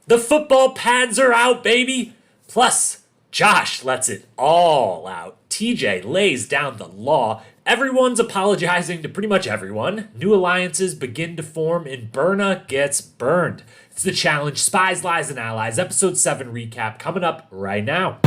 The football pads are out, baby! Plus, Josh lets it all out. TJ lays down the law. Everyone's apologizing to pretty much everyone. New alliances begin to form, and Berna gets burned. It's the challenge Spies, Lies, and Allies, episode 7 recap coming up right now.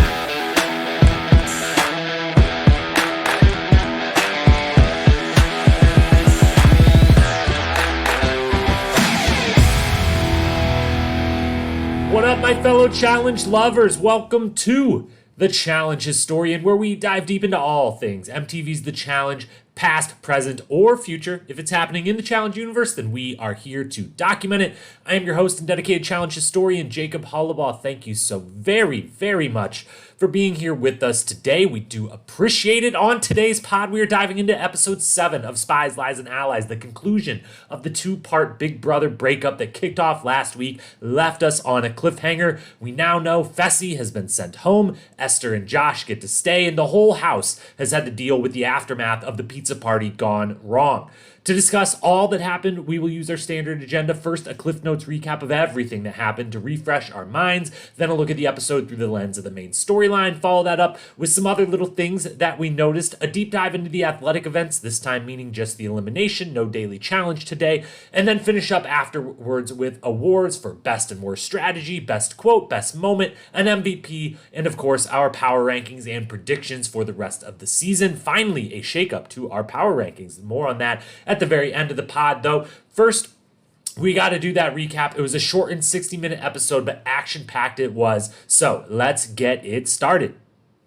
What up, my fellow challenge lovers? Welcome to the Challenge Historian, where we dive deep into all things MTV's The Challenge, past, present, or future. If it's happening in the Challenge universe, then we are here to document it. I am your host and dedicated Challenge Historian, Jacob Hollabaugh. Thank you so very, very much for being here with us today. We do appreciate it. On today's pod, we are diving into episode 7 of Spies, Lies, and Allies, the conclusion of the two-part Big Brother breakup that kicked off last week, left us on a cliffhanger. We now know Fessy has been sent home, Esther and Josh get to stay, and the whole house has had to deal with the aftermath of the pizza party gone wrong. To discuss all that happened, we will use our standard agenda. First, a Cliffnotes recap of everything that happened to refresh our minds. Then a look at the episode through the lens of the main storyline. Follow that up with some other little things that we noticed. A deep dive into the athletic events, this time meaning just the elimination, no daily challenge today. And then finish up afterwards with awards for best and worst strategy, best quote, best moment, an MVP, and of course our power rankings and predictions for the rest of the season. Finally, a shakeup to our power rankings. More on that at the very end of the pod, though. First, we got to do that recap. It was a shortened 60-minute episode, but action-packed it was. So let's get it started.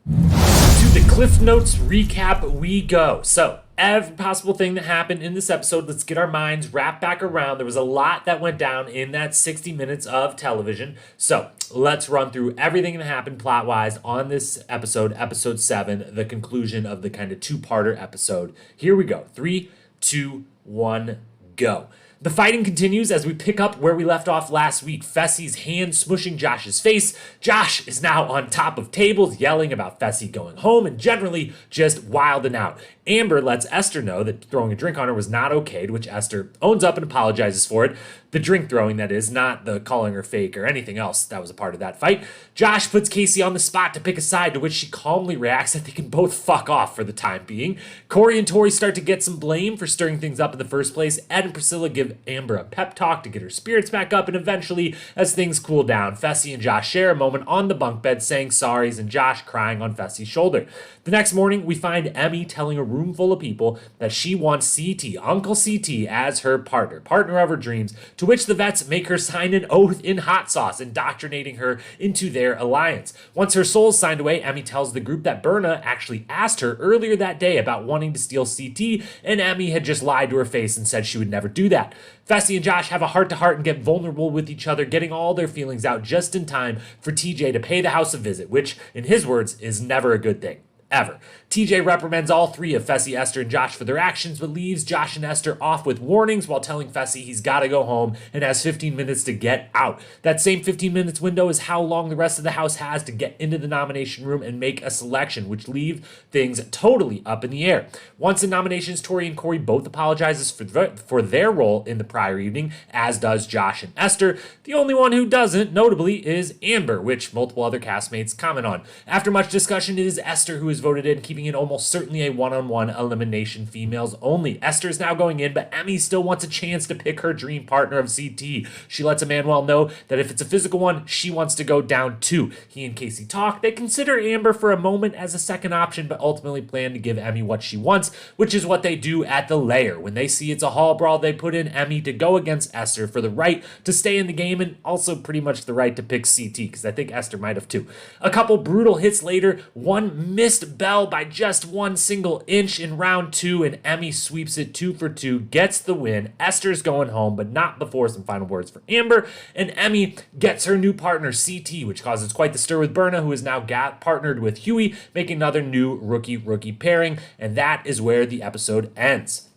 To the Cliff Notes recap we go. So every possible thing that happened in this episode, let's get our minds wrapped back around. There was a lot that went down in that 60 minutes of television. So let's run through everything that happened plot-wise on this episode, episode 7, the conclusion of the kind of two-parter episode. Here we go. 3, 2, 1, go. The fighting continues as we pick up where we left off last week. Fessy's hand smushing Josh's face. Josh is now on top of tables yelling about Fessy going home and generally just wilding out. Amber lets Esther know that throwing a drink on her was not okay, to which Esther owns up and apologizes for it. The drink throwing, that is, not the calling her fake or anything else that was a part of that fight. Josh puts Casey on the spot to pick a side, to which she calmly reacts that they can both fuck off for the time being. Corey and Tori start to get some blame for stirring things up in the first place. Ed and Priscilla give Amber a pep talk to get her spirits back up, and eventually, as things cool down, Fessy and Josh share a moment on the bunk bed saying sorries and Josh crying on Fessy's shoulder. The next morning, we find Emmy telling a room full of people that she wants CT, Uncle CT, as her partner of her dreams, to which the vets make her sign an oath in hot sauce, indoctrinating her into their alliance. Once her soul's signed away, Emmy tells the group that Berna actually asked her earlier that day about wanting to steal CT, and Emmy had just lied to her face and said she would never do that. Fessy and Josh have a heart-to-heart and get vulnerable with each other, getting all their feelings out just in time for TJ to pay the house a visit, which, in his words, is never a good thing. Ever. TJ reprimands all three of Fessy, Esther, and Josh for their actions, but leaves Josh and Esther off with warnings while telling Fessy he's got to go home and has 15 minutes to get out. That same 15 minutes window is how long the rest of the house has to get into the nomination room and make a selection, which leave things totally up in the air. Once in nominations, Tori and Corey both apologizes for their role in the prior evening, as does Josh and Esther. The only one who doesn't, notably, is Amber, which multiple other castmates comment on. After much discussion, it is Esther who is voted in, keeping it almost certainly a one-on-one elimination, females only. Esther is now going in, but Emmy still wants a chance to pick her dream partner of CT. She lets Emmanuel know that if it's a physical one, she wants to go down too. He and Casey talk. They consider Amber for a moment as a second option, but ultimately plan to give Emmy what she wants, which is what they do at the lair. When they see it's a hall brawl, they put in Emmy to go against Esther for the right to stay in the game and also pretty much the right to pick CT, because I think Esther might have too. A couple brutal hits later, one missed bell by just one single inch in round 2, and Emmy sweeps it 2 for 2, gets the win. Esther's going home, but not before some final words for Amber, and Emmy gets her new partner, CT, which causes quite the stir with Berna, who is now partnered with Huey, making another new rookie pairing, and that is where the episode ends.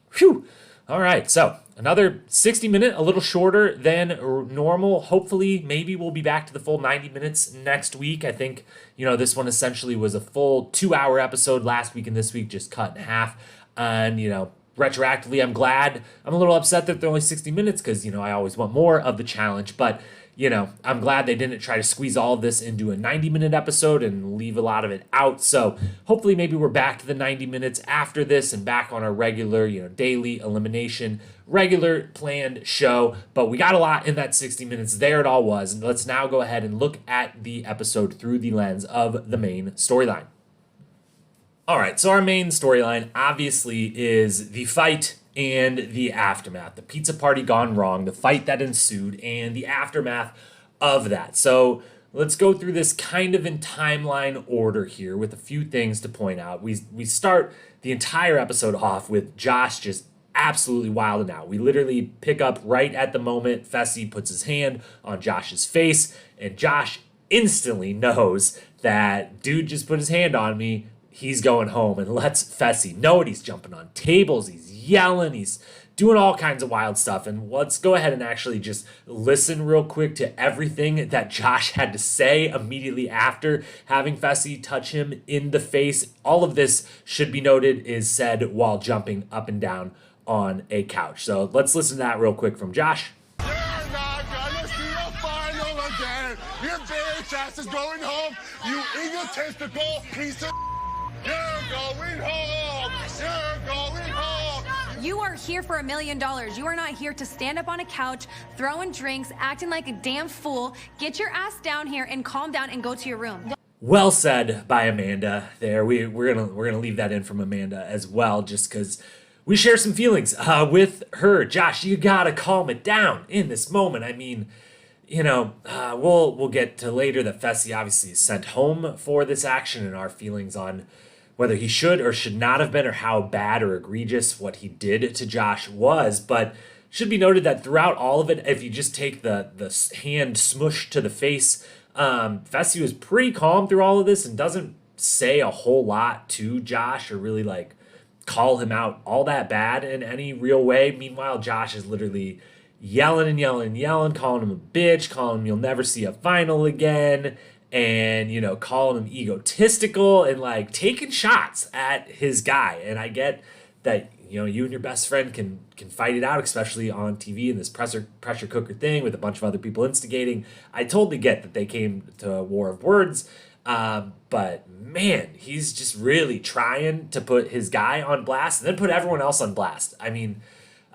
Phew! All right, so another 60-minute, a little shorter than normal. Hopefully, maybe we'll be back to the full 90 minutes next week. I think, this one essentially was a full 2-hour episode last week, and this week just cut in half. And, retroactively, I'm glad. I'm a little upset that they're only 60 minutes because, I always want more of the challenge. But I'm glad they didn't try to squeeze all of this into a 90-minute episode and leave a lot of it out. So hopefully maybe we're back to the 90 minutes after this and back on our regular, daily elimination, regular planned show. But we got a lot in that 60 minutes. There it all was. And let's now go ahead and look at the episode through the lens of the main storyline. All right, so our main storyline obviously is the fight and the aftermath, the pizza party gone wrong, the fight that ensued, and the aftermath of that. So let's go through this kind of in timeline order here with a few things to point out. We start the entire episode off with Josh just absolutely wilding out. We literally pick up right at the moment Fessy puts his hand on Josh's face, and Josh instantly knows that dude just put his hand on me. He's going home and lets Fessy know it. He's jumping on tables. He's yelling. He's doing all kinds of wild stuff. And let's go ahead and actually just listen real quick to everything that Josh had to say immediately after having Fessy touch him in the face. All of this, should be noted, is said while jumping up and down on a couch. So let's listen to that real quick from Josh. You're not gonna see a final again. Your bitch ass is going home. You egotistical piece of. You're going home! You're going home! You are here for $1 million. You are not here to stand up on a couch, throwing drinks, acting like a damn fool. Get your ass down here and calm down and go to your room. Well said by Amanda there. We're gonna leave that in from Amanda as well, just because we share some feelings with her. Josh, you gotta calm it down in this moment. I mean, we'll get to later that Fessy obviously is sent home for this action, and our feelings on whether he should or should not have been, or how bad or egregious what he did to Josh was. But should be noted that throughout all of it, if you just take the hand smush to the face, Fessy was pretty calm through all of this and doesn't say a whole lot to Josh or really call him out all that bad in any real way. Meanwhile, Josh is literally yelling and yelling and yelling, calling him a bitch, calling him you'll never see a final again, and calling him egotistical and taking shots at his guy. And I get that you and your best friend can fight it out, especially on TV in this pressure cooker thing with a bunch of other people instigating. I totally get that they came to a war of words, but man, he's just really trying to put his guy on blast and then put everyone else on blast. I mean,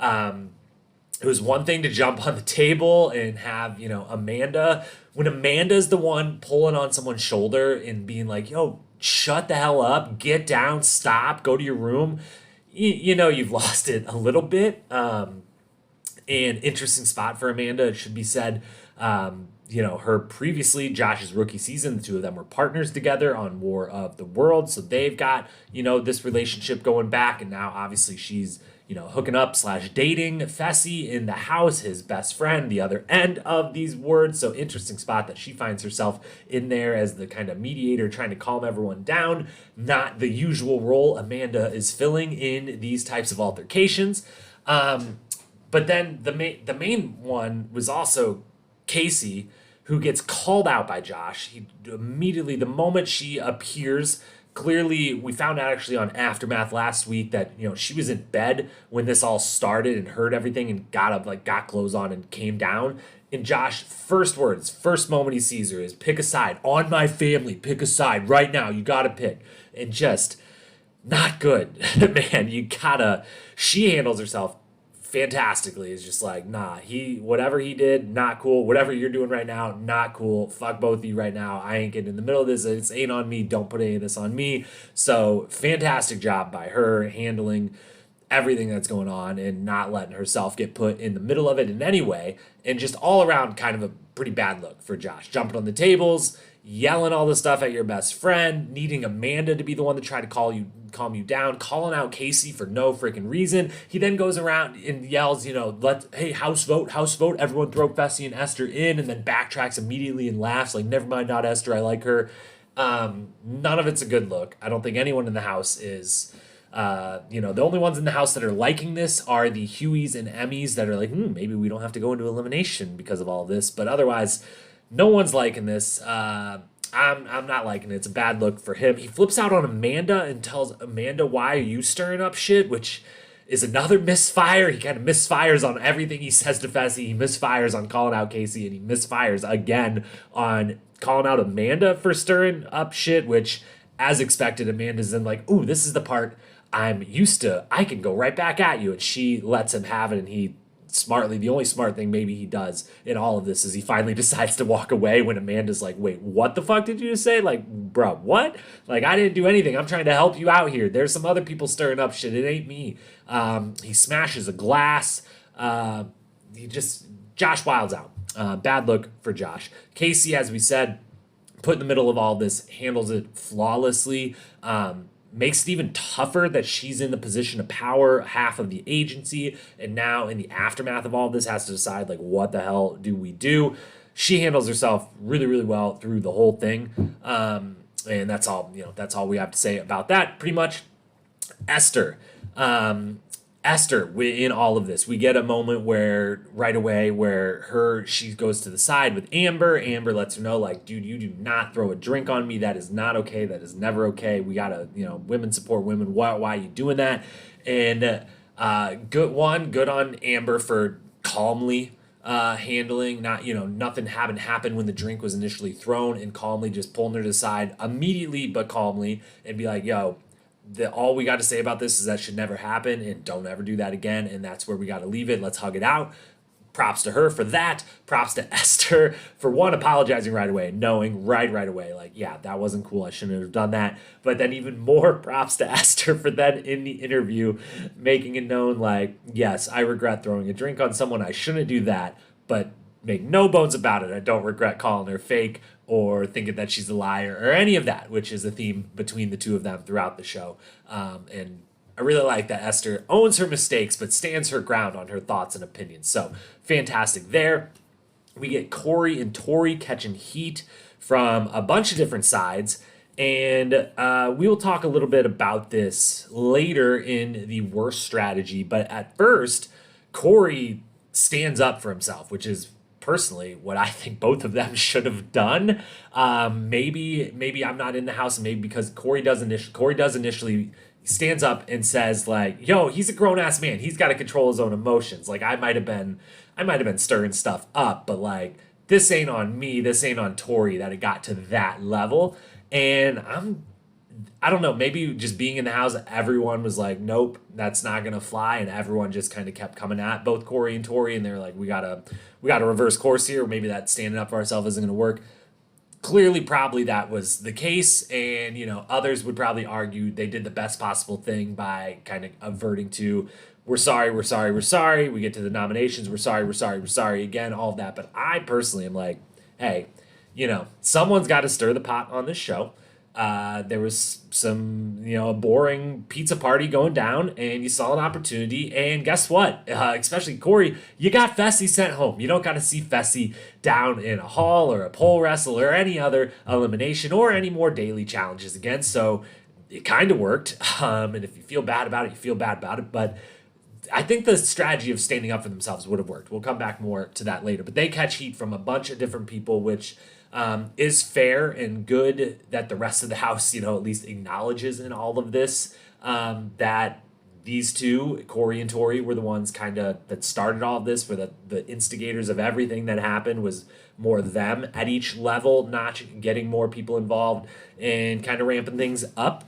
it was one thing to jump on the table and have, Amanda. When Amanda's the one pulling on someone's shoulder and being like, yo, shut the hell up, get down, stop, go to your room, you've lost it a little bit. And interesting spot for Amanda, it should be said. Her previously, Josh's rookie season, the two of them were partners together on War of the Worlds. So they've got, this relationship going back. And now obviously she's, hooking up / dating Fessy in the house, his best friend, the other end of these words. So interesting spot that she finds herself in there as the kind of mediator trying to calm everyone down. Not the usual role Amanda is filling in these types of altercations. But then the main one was also Casey, who gets called out by Josh. He immediately, the moment she appears, clearly, we found out actually on Aftermath last week that, she was in bed when this all started and heard everything and got up, got clothes on and came down. And Josh, first moment he sees her is, pick a side. On my family, pick a side right now. You got to pick. And just not good. Man, she handles herself fantastically. Is just nah, whatever he did, not cool. Whatever you're doing right now, not cool. Fuck both of you right now. I ain't getting in the middle of this. It ain't on me. Don't put any of this on me. So fantastic job by her handling everything that's going on and not letting herself get put in the middle of it in any way. And just all around kind of a pretty bad look for Josh. Jumping on the tables, yelling all this stuff at your best friend, needing Amanda to be the one to try to calm you down, calling out Casey for no freaking reason. He then goes around and yells, hey, house vote, everyone throw Fessy and Esther in, and then backtracks immediately and laughs never mind, not Esther, I like her. None of it's a good look. I don't think anyone in the house is, the only ones in the house that are liking this are the Hueys and Emmys that are maybe we don't have to go into elimination because of all this, but otherwise, no one's liking this. I'm not liking it. It's a bad look for him. He flips out on Amanda and tells Amanda, why are you stirring up shit? Which, is another misfire. He kind of misfires on everything he says to Fessy. He misfires on calling out Casey, and he misfires again on calling out Amanda for stirring up shit, which, as expected, Amanda's in like, ooh, this is the part I'm used to. I can go right back at you. And she lets him have it, and he smartly, the only smart thing maybe he does in all of this is he finally decides to walk away when Amanda's like, wait, what the fuck did you just say? Like, bro, what? Like, I didn't do anything. I'm trying to help you out here. There's some other people stirring up shit. It ain't me. He smashes a glass. Josh wilds out. Bad look for Josh. Casey, as we said, put in the middle of all this, handles it flawlessly. Makes it even tougher that she's in the position of power, half of the agency, and now in the aftermath of all this has to decide, like, what the hell do we do? She handles herself really, really well through the whole thing. And that's all we have to say about that, pretty much. Esther, in all of this, we get a moment where right away where she goes to the side with Amber. Amber lets her know, like, dude, you do not throw a drink on me. That is not okay. That is never okay. We gotta, women support women. Why are you doing that? And good on Amber for calmly handling, not, nothing having happened when the drink was initially thrown, and calmly just pulling her to the side immediately, but calmly, and be like, yo, all we got to say about this is that should never happen, and don't ever do that again, and that's where we got to leave it. Let's hug it out. Props to her for that. Props to Esther for one, apologizing right away, knowing right away, like, yeah, that wasn't cool. I shouldn't have done that. But then even more props to Esther for then in the interview making it known, like, yes, I regret throwing a drink on someone. I shouldn't do that, but make no bones about it. I don't regret calling her fake or thinking that she's a liar or any of that, which is a theme between the two of them throughout the show. And I really like that Esther owns her mistakes, but stands her ground on her thoughts and opinions. So fantastic there. We get Corey and Tori catching heat from a bunch of different sides. And we will talk a little bit about this later in the worst strategy. But at first, Corey stands up for himself, which is personally what I think both of them should have done. Maybe I'm not in the house, and maybe because Corey does initially stands up and says, like, yo, he's a grown-ass man. He's got to control his own emotions. Like, I might have been stirring stuff up, but, like, this ain't on me. This ain't on Tori that it got to that level. And I don't know, maybe just being in the house, everyone was like, nope, that's not going to fly. And everyone just kind of kept coming at both Corey and Tori. And they're like, we gotta reverse course here. Maybe that standing up for ourselves isn't going to work. Clearly, probably that was the case. And, others would probably argue they did the best possible thing by kind of averting to, we're sorry. We get to the nominations. We're sorry again, all of that. But I personally am like, hey, someone's got to stir the pot on this show. There was some, a boring pizza party going down, and you saw an opportunity, and guess what? Especially Corey, you got Fessy sent home. You don't got to see Fessy down in a hall or a pole wrestle or any other elimination or any more daily challenges again, so it kind of worked, and if you feel bad about it, you feel bad about it, but I think the strategy of standing up for themselves would have worked. We'll come back more to that later, but they catch heat from a bunch of different people, which is fair and good that the rest of the house, at least acknowledges in all of this that these two, Corey and Tori, were the ones kind of that started all of this, were the instigators of everything that happened, was more them at each level, not getting more people involved and kind of ramping things up.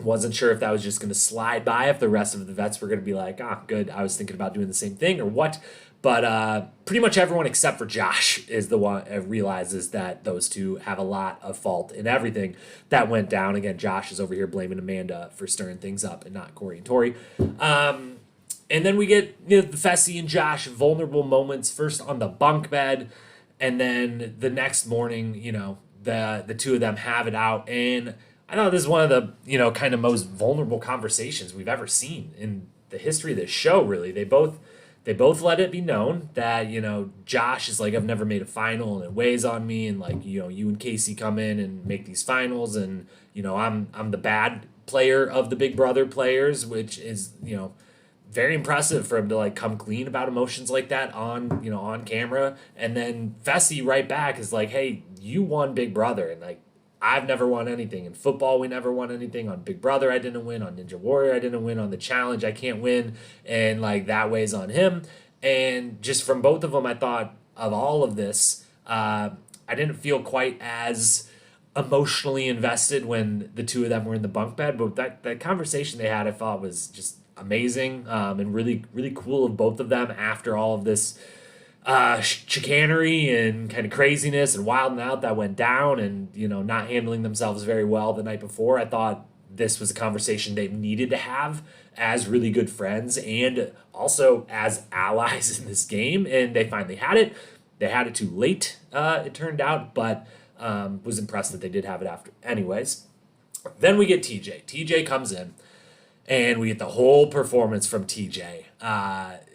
Wasn't sure if that was just going to slide by, if the rest of the vets were going to be like, good, I was thinking about doing the same thing or what. But pretty much everyone except for Josh is the one realizes that those two have a lot of fault in everything that went down. Again, Josh is over here blaming Amanda for stirring things up and not Corey and Tori. And then we get the Fessy and Josh vulnerable moments, first on the bunk bed, and then the next morning, the two of them have it out. And I thought this is one of the, kind of most vulnerable conversations we've ever seen in the history of this show, really. They both let it be known that, Josh is like, I've never made a final and it weighs on me. And like, you and Casey come in and make these finals. And, I'm the bad player of the Big Brother players, which is, very impressive for him to like come clean about emotions like that on camera. And then Fessy right back is like, hey, you won Big Brother. And like, I've never won anything. In football, we never won anything. On Big Brother, I didn't win. On Ninja Warrior, I didn't win. On the challenge, I can't win. And like that weighs on him. And just from both of them, I thought of all of this, I didn't feel quite as emotionally invested when the two of them were in the bunk bed. But that conversation they had, I thought was just amazing, and really, really cool of both of them after all of this chicanery and kind of craziness and wilding out that went down, and not handling themselves very well the night before. I thought this was a conversation they needed to have as really good friends and also as allies in this game, and they finally had it. They had it too late, it turned out, but was impressed that they did have it after. Anyways, then we get TJ. TJ comes in, and we get the whole performance from TJ.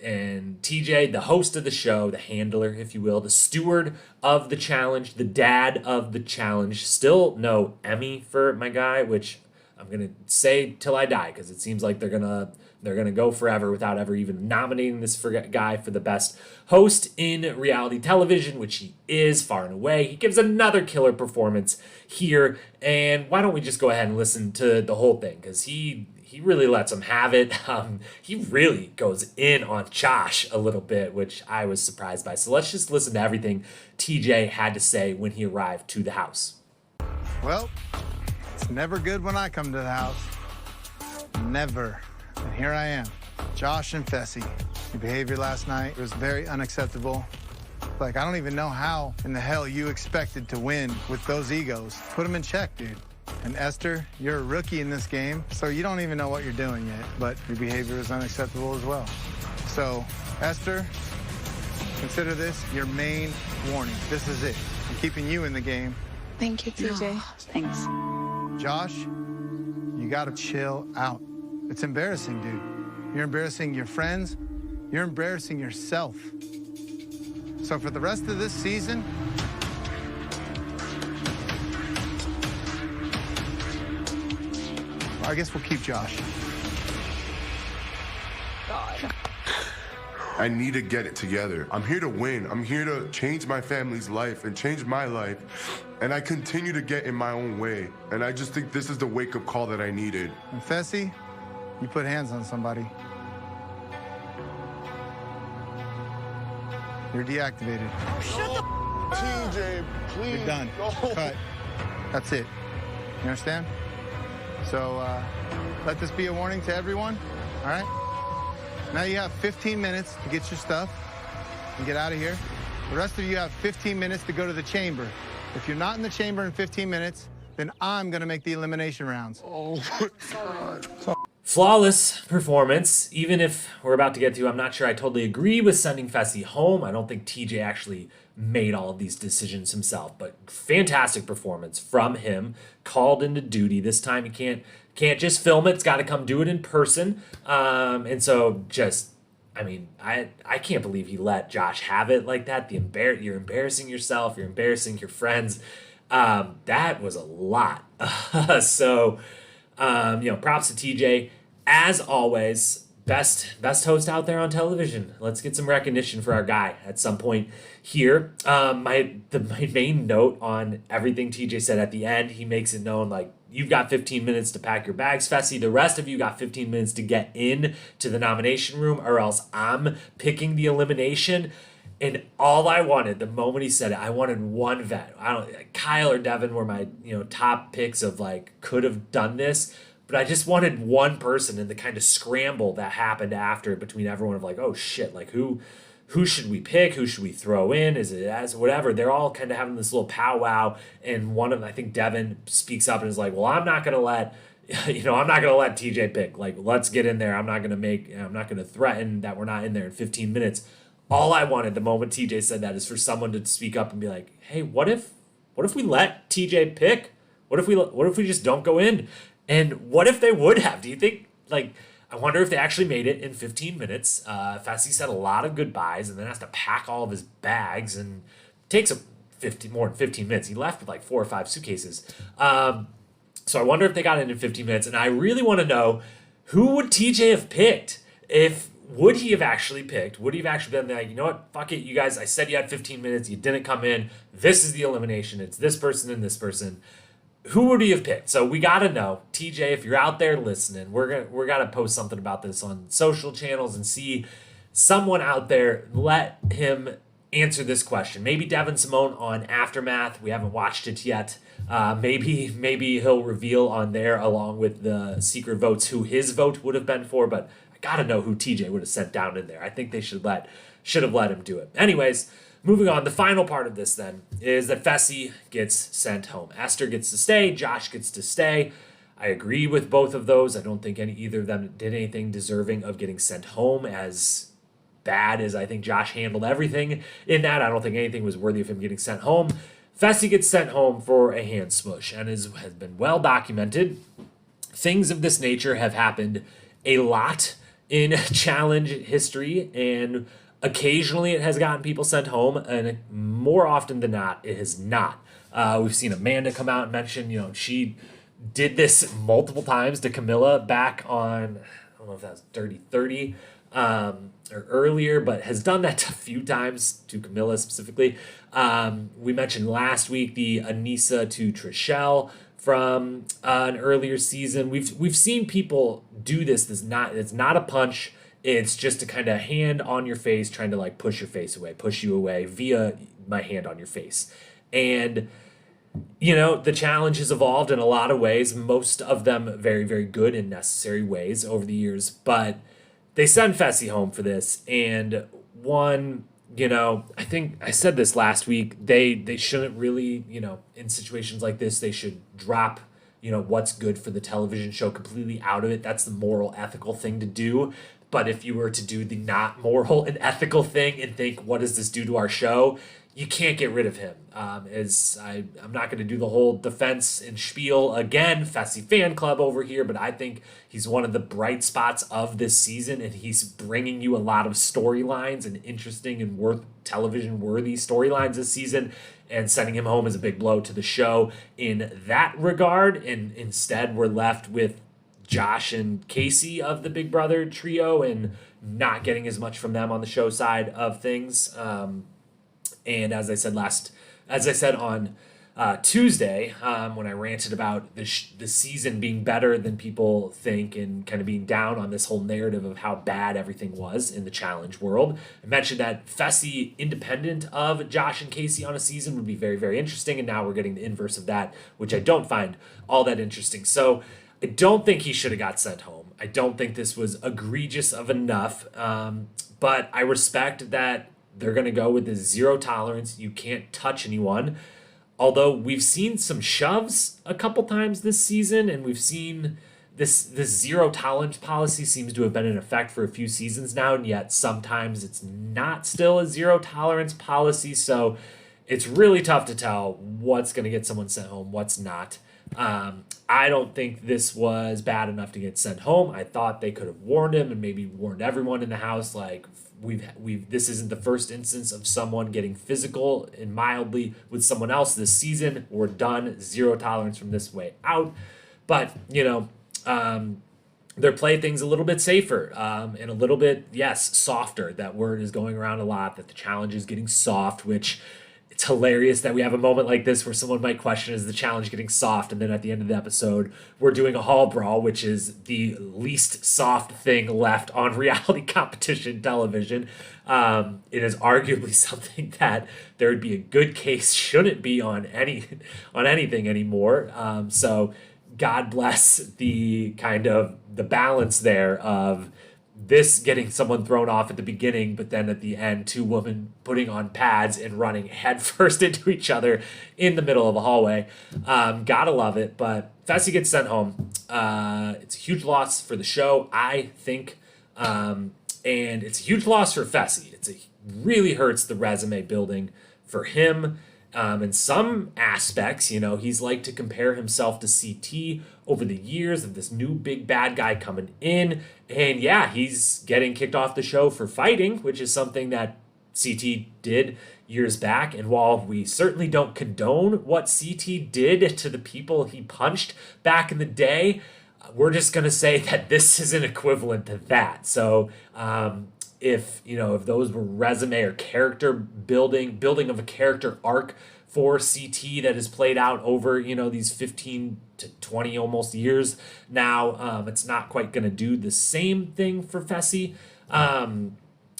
And TJ, the host of the show, the handler, if you will, the steward of the challenge, the dad of the challenge. Still no Emmy for my guy, which I'm going to say till I die, because it seems like they're gonna go forever without ever even nominating this guy for the best host in reality television, which he is far and away. He gives another killer performance here, and why don't we just go ahead and listen to the whole thing, because he really lets him have it. He really goes in on Josh a little bit, which I was surprised by. So let's just listen to everything TJ had to say when he arrived to the house. Well, it's never good when I come to the house. Never. And here I am, Josh and Fessy. Your behavior last night was very unacceptable. Like, I don't even know how in the hell you expected to win with those egos. Put them in check, dude. And Esther, you're a rookie in this game, so you don't even know what you're doing yet, but your behavior is unacceptable as well. So, Esther, consider this your main warning. This is it. I'm keeping you in the game. Thank you, TJ. Thanks. Josh, you gotta chill out. It's embarrassing, dude. You're embarrassing your friends. You're embarrassing yourself. So for the rest of this season, I guess we'll keep Josh. God. I need to get it together. I'm here to win. I'm here to change my family's life and change my life. And I continue to get in my own way. And I just think this is the wake-up call that I needed. And Fessy, you put hands on somebody, you're deactivated. TJ, please. You're done. No. Cut. That's it. You understand? So let this be a warning to everyone, all right? Now you have 15 minutes to get your stuff and get out of here. The rest of you have 15 minutes to go to the chamber. If you're not in the chamber in 15 minutes, then I'm going to make the elimination rounds. Oh, my God. Flawless performance, even if we're about to get to, I'm not sure I totally agree with sending Fessy home. I don't think TJ actually made all of these decisions himself, but fantastic performance from him, called into duty. This time you can't just film it, it's got to come do it in person. And so just, I mean, I can't believe he let Josh have it like that. You're embarrassing yourself, you're embarrassing your friends. That was a lot. So, props to TJ. As always, best host out there on television. Let's get some recognition for our guy at some point here. My main note on everything TJ said at the end, he makes it known, like, you've got 15 minutes to pack your bags, Fessy. The rest of you got 15 minutes to get in to the nomination room, or else I'm picking the elimination. And all I wanted, the moment he said it, I wanted one vet. Kyle or Devin were my, top picks of like, could have done this. But I just wanted one person in the kind of scramble that happened after between everyone of like, oh shit, like who should we pick? Who should we throw in? Is it as whatever? They're all kind of having this little powwow. And one of them, I think Devin speaks up and is like, well, I'm not going to let TJ pick. Like, let's get in there. I'm not going to threaten that we're not in there in 15 minutes. All I wanted the moment TJ said that is for someone to speak up and be like, hey, what if we let TJ pick? What if we just don't go in? And what if they would have? Do you think, like, I wonder if they actually made it in 15 minutes. Fessy said a lot of goodbyes and then has to pack all of his bags and takes more than 15 minutes. He left with like 4 or 5 suitcases. So I wonder if they got it in 15 minutes. And I really want to know, who would TJ have picked? Would he have actually picked? Would he have actually been like, you know what? Fuck it, you guys. I said you had 15 minutes. You didn't come in. This is the elimination. It's this person and this person. who would you have picked? So we got to know, TJ, if you're out there listening, we're gonna post something about this on social channels and see someone out there, let him answer this question. Maybe Devin Simone on Aftermath. We haven't watched it yet. Maybe he'll reveal on there along with the secret votes who his vote would have been for, but I got to know who TJ would have sent down in there. I think they should have let him do it. Anyways, moving on, the final part of this then is that Fessy gets sent home. Esther gets to stay, Josh gets to stay. I agree with both of those. I don't think either of them did anything deserving of getting sent home, as bad as I think Josh handled everything in that. I don't think anything was worthy of him getting sent home. Fessy gets sent home for a hand smush and has been well documented. Things of this nature have happened a lot in challenge history, and occasionally it has gotten people sent home, and more often than not, it has not. We've seen Amanda come out and mention, she did this multiple times to Camilla back on, I don't know if that was Dirty 30 or earlier, but has done that a few times to Camilla specifically. We mentioned last week the Anissa to Trishelle from an earlier season. We've seen people do this. It's not a punch. It's just a kind of hand on your face, trying to like push you away via my hand on your face. And the challenge has evolved in a lot of ways, most of them very, very good and necessary ways over the years. But they send Fessy home for this. And one, I think I said this last week, they shouldn't really, in situations like this, they should drop, what's good for the television show completely out of it. That's the moral, ethical thing to do. But if you were to do the not moral and ethical thing and think, what does this do to our show? You can't get rid of him. I'm not going to do the whole defense and spiel again, Fessy fan club over here, but I think he's one of the bright spots of this season, and he's bringing you a lot of storylines and interesting and television-worthy storylines this season, and sending him home is a big blow to the show in that regard, and instead we're left with Josh and Casey of the Big Brother trio and not getting as much from them on the show side of things. And as I said on Tuesday, when I ranted about the season being better than people think and kind of being down on this whole narrative of how bad everything was in the challenge world, I mentioned that Fessy, independent of Josh and Casey on a season, would be very, very interesting. And now we're getting the inverse of that, which I don't find all that interesting. So I don't think he should have got sent home. I don't think this was egregious of enough. But I respect that they're going to go with the zero tolerance. You can't touch anyone. Although we've seen some shoves a couple times this season, and we've seen this zero tolerance policy seems to have been in effect for a few seasons now, and yet sometimes it's not still a zero tolerance policy. So it's really tough to tell what's going to get someone sent home, what's not. I don't think this was bad enough to get sent home. I thought they could have warned him and maybe warned everyone in the house, like, this isn't the first instance of someone getting physical and mildly with someone else this season. We're done. Zero tolerance from this way out. But, they're playing things a little bit safer and a little bit, softer. That word is going around a lot, that the challenge is getting soft, which it's hilarious that we have a moment like this where someone might question, is the challenge getting soft? And then at the end of the episode, we're doing a hall brawl, which is the least soft thing left on reality competition television. It is arguably something that there would be a good case shouldn't be on anything anymore. So God bless the kind of the balance there of this getting someone thrown off at the beginning, but then at the end, two women putting on pads and running headfirst into each other in the middle of a hallway. Gotta love it, but Fessy gets sent home. It's a huge loss for the show, I think, and it's a huge loss for Fessy. It really hurts the resume building for him. In some aspects, he's like to compare himself to CT over the years of this new big bad guy coming in. And he's getting kicked off the show for fighting, which is something that CT did years back. And while we certainly don't condone what CT did to the people he punched back in the day, we're just going to say that this is an equivalent to that. So, if those were resume or character building of a character arc for CT that has played out over, these 15 to 20 almost years now. It's not quite going to do the same thing for Fessy.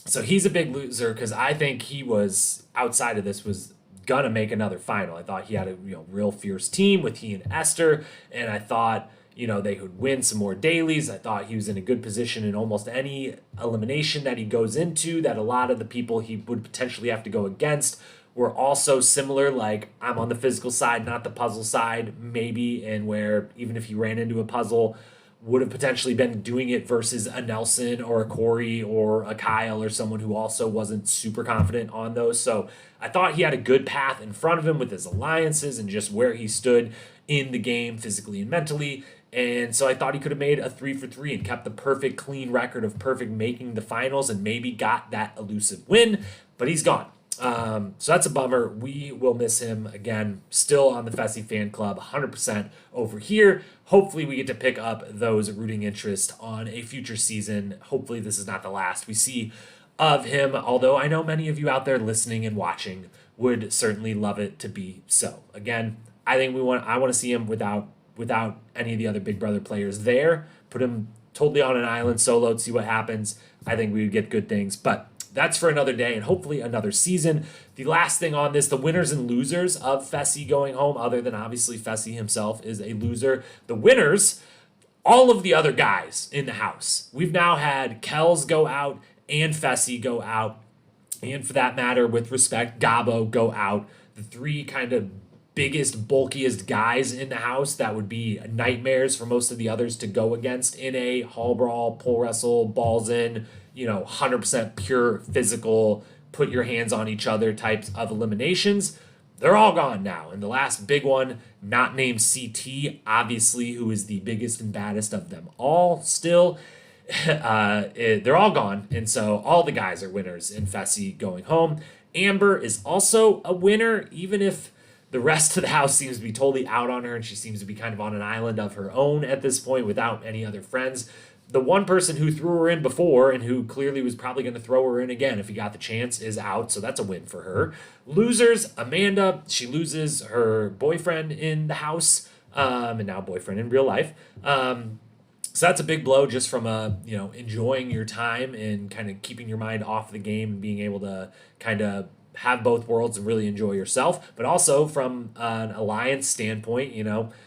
So he's a big loser because I think he was, outside of this, was going to make another final. I thought he had a real fierce team with he and Esther, and I thought they could win some more dailies. I thought he was in a good position in almost any elimination that he goes into, that a lot of the people he would potentially have to go against were also similar, like I'm on the physical side, not the puzzle side, maybe, and where even if he ran into a puzzle, would have potentially been doing it versus a Nelson or a Corey or a Kyle or someone who also wasn't super confident on those. So I thought he had a good path in front of him with his alliances and just where he stood in the game physically and mentally. And so I thought he could have made a 3 for 3 and kept the perfect clean record of perfect making the finals and maybe got that elusive win, but he's gone. So that's a bummer. We will miss him again. Still on the Fessy fan club, 100% over here. Hopefully we get to pick up those rooting interest on a future season. Hopefully this is not the last we see of him, although I know many of you out there listening and watching would certainly love it to be so. Again, I think I want to see him without any of the other Big Brother players there. Put him totally on an island solo to see what happens. I think we would get good things, but that's for another day and hopefully another season. The last thing on this, the winners and losers of Fessy going home, other than obviously Fessy himself is a loser. The winners, all of the other guys in the house. We've now had Kells go out and Fessy go out. And for that matter, with respect, Gabo go out. The three kind of biggest, bulkiest guys in the house that would be nightmares for most of the others to go against in a hall brawl, pole wrestle, balls in, 100% pure physical, put your hands on each other types of eliminations. They're all gone now. And the last big one, not named CT, obviously, who is the biggest and baddest of them all still, they're all gone. And so all the guys are winners in Fessy going home. Amber is also a winner, even if the rest of the house seems to be totally out on her and she seems to be kind of on an island of her own at this point without any other friends. The one person who threw her in before and who clearly was probably going to throw her in again if he got the chance is out, so that's a win for her. Losers, Amanda, she loses her boyfriend in the house, and now boyfriend in real life. So that's a big blow just from enjoying your time and kind of keeping your mind off the game and being able to kind of have both worlds and really enjoy yourself. But also from an alliance standpoint,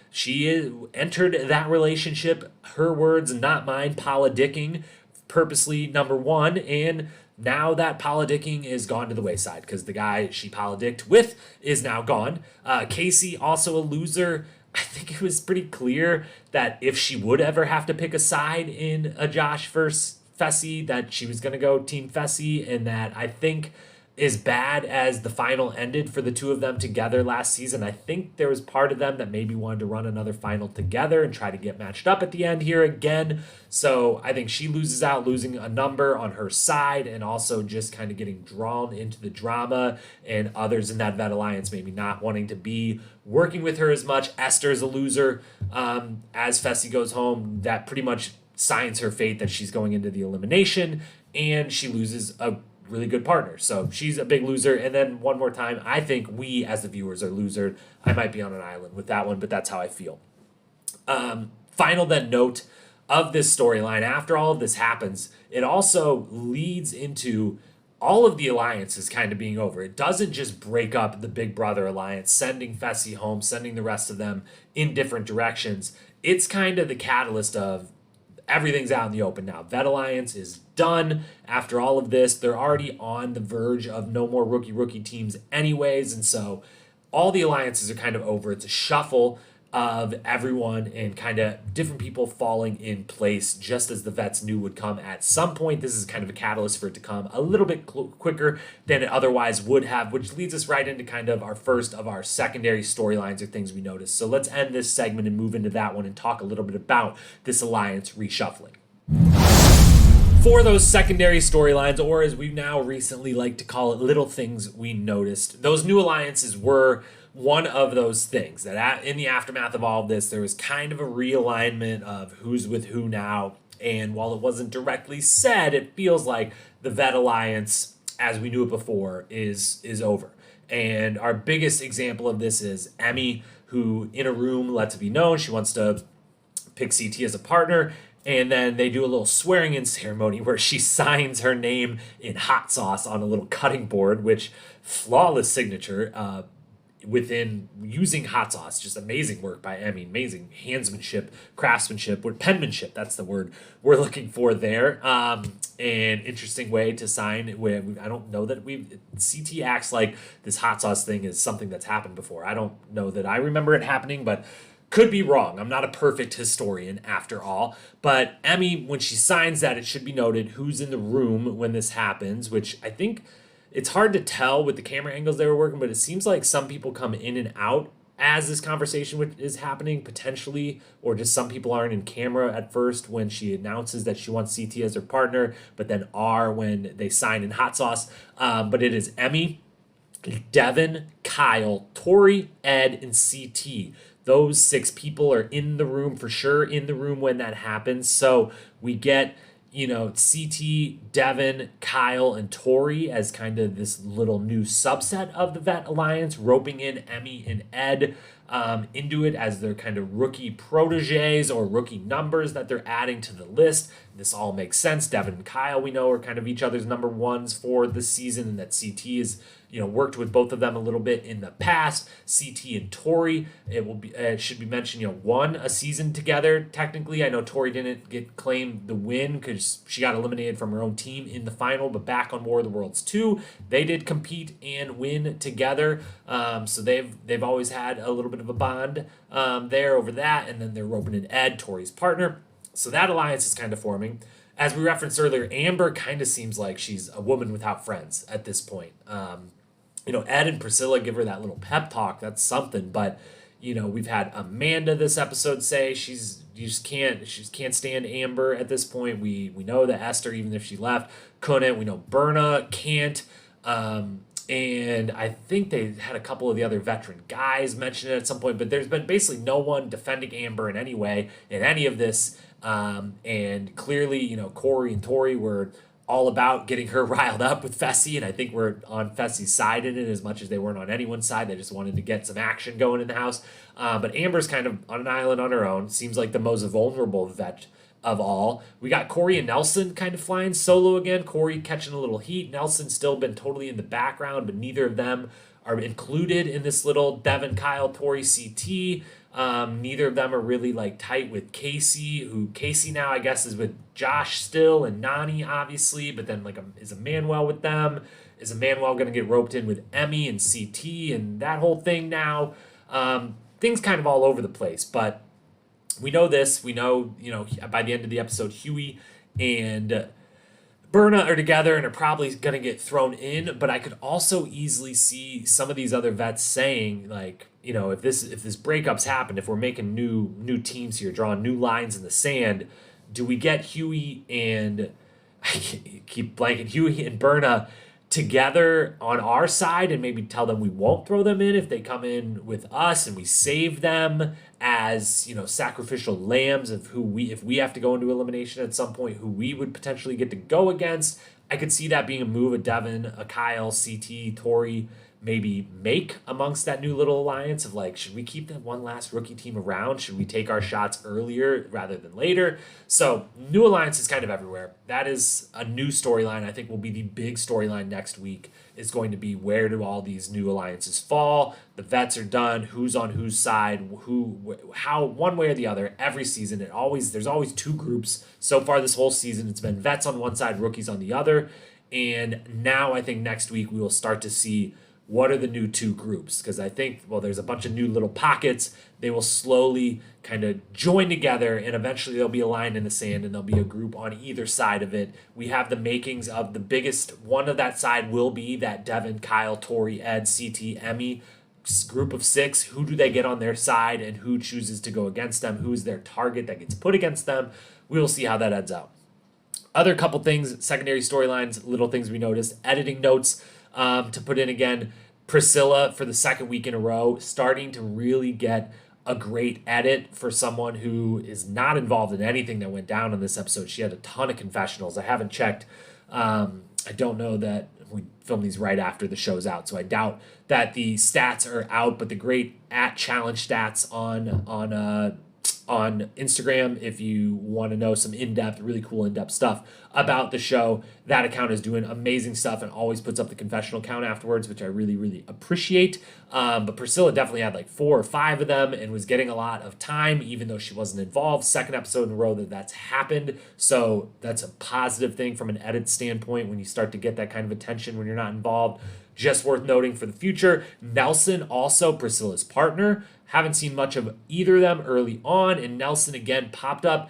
she entered that relationship, her words, not mine, politicking, purposely, number one, and now that politicking is gone to the wayside because the guy she politicked with is now gone. Casey, also a loser. I think it was pretty clear that if she would ever have to pick a side in a Josh versus Fessy, that she was going to go Team Fessy, and that I think as bad as the final ended for the two of them together last season, I think there was part of them that maybe wanted to run another final together and try to get matched up at the end here again. So I think she loses out, losing a number on her side and also just kind of getting drawn into the drama, and others in that vet alliance maybe not wanting to be working with her as much. Esther's a loser. As Fessy goes home, that pretty much signs her fate that she's going into the elimination, and she loses a really good partner. So she's a big loser. And then one more time, I think we as the viewers are loser. I might be on an island with that one, but that's how I feel. Final then note of this storyline, after all of this happens, it also leads into all of the alliances kind of being over. It doesn't just break up the Big Brother alliance, sending Fessy home, sending the rest of them in different directions. It's kind of the catalyst of everything's out in the open now. Vet Alliance is done after all of this. They're already on the verge of no more rookie teams anyways, and so all the alliances are kind of over. It's a shuffle of everyone and kind of different people falling in place just as the vets knew would come at some point. This is kind of a catalyst for it to come a little bit quicker than it otherwise would have, which leads us right into kind of our first of our secondary storylines or things we noticed. So let's end this segment and move into that one and talk a little bit about this alliance reshuffling. For those secondary storylines, or as we now recently like to call it, little things we noticed, those new alliances were one of those things that in the aftermath of all of this, there was kind of a realignment of who's with who now. And while it wasn't directly said, it feels like the Vet Alliance, as we knew it before, is over. And our biggest example of this is Emmy, who in a room lets it be known she wants to pick CT as a partner. And then they do a little swearing in ceremony where she signs her name in hot sauce on a little cutting board, which flawless signature within using hot sauce. Just amazing work by Emmy. Amazing handsmanship, craftsmanship, or penmanship. That's the word we're looking for there. An interesting way to sign. I don't know that CT acts like this hot sauce thing is something that's happened before. I don't know that I remember it happening, but could be wrong. I'm not a perfect historian after all. But Emmy, when she signs that, it should be noted who's in the room when this happens, which I think it's hard to tell with the camera angles they were working, but it seems like some people come in and out as this conversation is happening, potentially, or just some people aren't in camera at first when she announces that she wants CT as her partner, but then are when they sign in hot sauce. But it is Emmy, Devin, Kyle, Tori, Ed, and CT. Those 6 people are in the room for sure, in the room when that happens. So we get, CT, Devin, Kyle, and Tori as kind of this little new subset of the Vet Alliance, roping in Emmy and Ed into it as their kind of rookie proteges or rookie numbers that they're adding to the list. This all makes sense. Devin and Kyle, we know, are kind of each other's number ones for the season, and that CT is, worked with both of them a little bit in the past. CT and Tori, it should be mentioned, won a season together. Technically, I know Tori didn't claim the win because she got eliminated from her own team in the final, but back on War of the Worlds 2, they did compete and win together. So they've always had a little bit of a bond there over that, and then they're roping in Ed, Tori's partner. So that alliance is kind of forming. As we referenced earlier, Amber kind of seems like she's a woman without friends at this point. Ed and Priscilla give her that little pep talk. That's something. But, we've had Amanda this episode say she just can't stand Amber at this point. We know that Esther, even if she left, couldn't. We know Berna can't. And I think they had a couple of the other veteran guys mention it at some point, but there's been basically no one defending Amber in any way in any of this. And clearly, Corey and Tori were all about getting her riled up with Fessy, and I think we're on Fessy's side in it as much as they weren't on anyone's side. They just wanted to get some action going in the house. But Amber's kind of on an island on her own. Seems like the most vulnerable vet of all. We got Corey and Nelson kind of flying solo again. Corey catching a little heat. Nelson's still been totally in the background, but neither of them are included in this little Devin, Kyle, Tori, CT. Neither of them are really tight with Casey, who Casey now I guess is with Josh still, and Nani obviously, but then is Emmanuel with them? Is Emmanuel going to get roped in with Emmy and CT and that whole thing now? Things kind of all over the place, but we know this. We know, by the end of the episode, Huey and Berna are together and are probably going to get thrown in, but I could also easily see some of these other vets saying, if this breakup's happened, if we're making new teams here, drawing new lines in the sand, do we get Huey and I keep blanking, Huey and Berna together on our side and maybe tell them we won't throw them in if they come in with us, and we save them as sacrificial lambs of if we have to go into elimination at some point, who we would potentially get to go against. I could see that being a move a Devin, a Kyle, CT, Tori maybe make amongst that new little alliance of should we keep that one last rookie team around? Should we take our shots earlier rather than later? So new alliance is kind of everywhere. That is a new storyline. I think will be the big storyline next week, is going to be where do all these new alliances fall? The vets are done. Who's on whose side? How, one way or the other, every season, there's always 2 groups. So far this whole season, it's been vets on one side, rookies on the other. And now I think next week we will start to see what are the new 2 groups? Because I think, there's a bunch of new little pockets. They will slowly kind of join together, and eventually they'll be a line in the sand, and there'll be a group on either side of it. We have the makings of the biggest one of that side will be that Devin, Kyle, Tori, Ed, CT, Emmy group of 6. Who do they get on their side, and who chooses to go against them? Who's their target that gets put against them? We will see how that ends out. Other couple things, secondary storylines, little things we noticed, editing notes. To put in again, Priscilla for the second week in a row, starting to really get a great edit for someone who is not involved in anything that went down in this episode. She had a ton of confessionals. I haven't checked I don't know that we film these right after the show's out, so I doubt that the stats are out. But the great @challenge stats on Instagram, if you want to know some in-depth, really cool in-depth stuff about the show, that account is doing amazing stuff and always puts up the confessional count afterwards, which I really, really appreciate. But Priscilla definitely had like 4 or 5 of them and was getting a lot of time, even though she wasn't involved. Second episode in a row that's happened. So that's a positive thing from an edit standpoint when you start to get that kind of attention when you're not involved. Just worth noting for the future, Nelson, also Priscilla's partner. Haven't seen much of either of them early on, and Nelson again popped up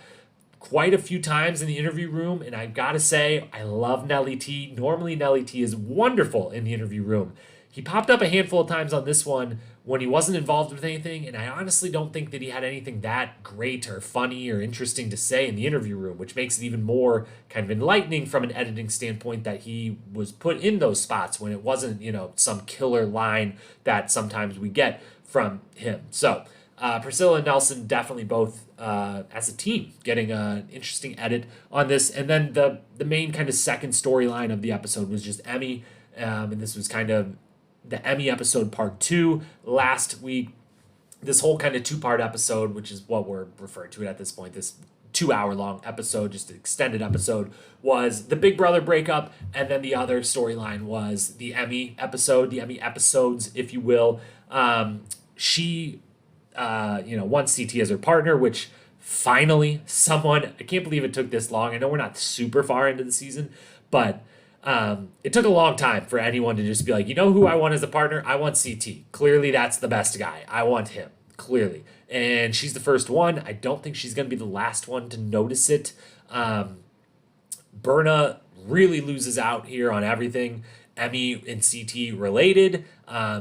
quite a few times in the interview room, and I've got to say, I love Nelly T. Normally, Nelly T is wonderful in the interview room. He popped up a handful of times on this one when he wasn't involved with anything, and I honestly don't think that he had anything that great or funny or interesting to say in the interview room, which makes it even more kind of enlightening from an editing standpoint that he was put in those spots when it wasn't, some killer line that sometimes we get from him. So Priscilla and Nelson definitely both as a team getting an interesting edit on this. And then the main kind of second storyline of the episode was just Emmy. And this was kind of the Emmy episode part 2 last week. This whole kind of 2-part episode, which is what we're referring to it at this point, this 2-hour-long episode, just an extended episode, was the Big Brother breakup, and then the other storyline was the Emmy episode, the Emmy episodes, if you will. She, wants CT as her partner, which finally someone, I can't believe it took this long. I know we're not super far into the season, but it took a long time for anyone to just be like, who I want as a partner? I want CT. Clearly, that's the best guy. I want him, clearly. And she's the first one. I don't think she's going to be the last one to notice it. Berna really loses out here on everything Emmy and CT related.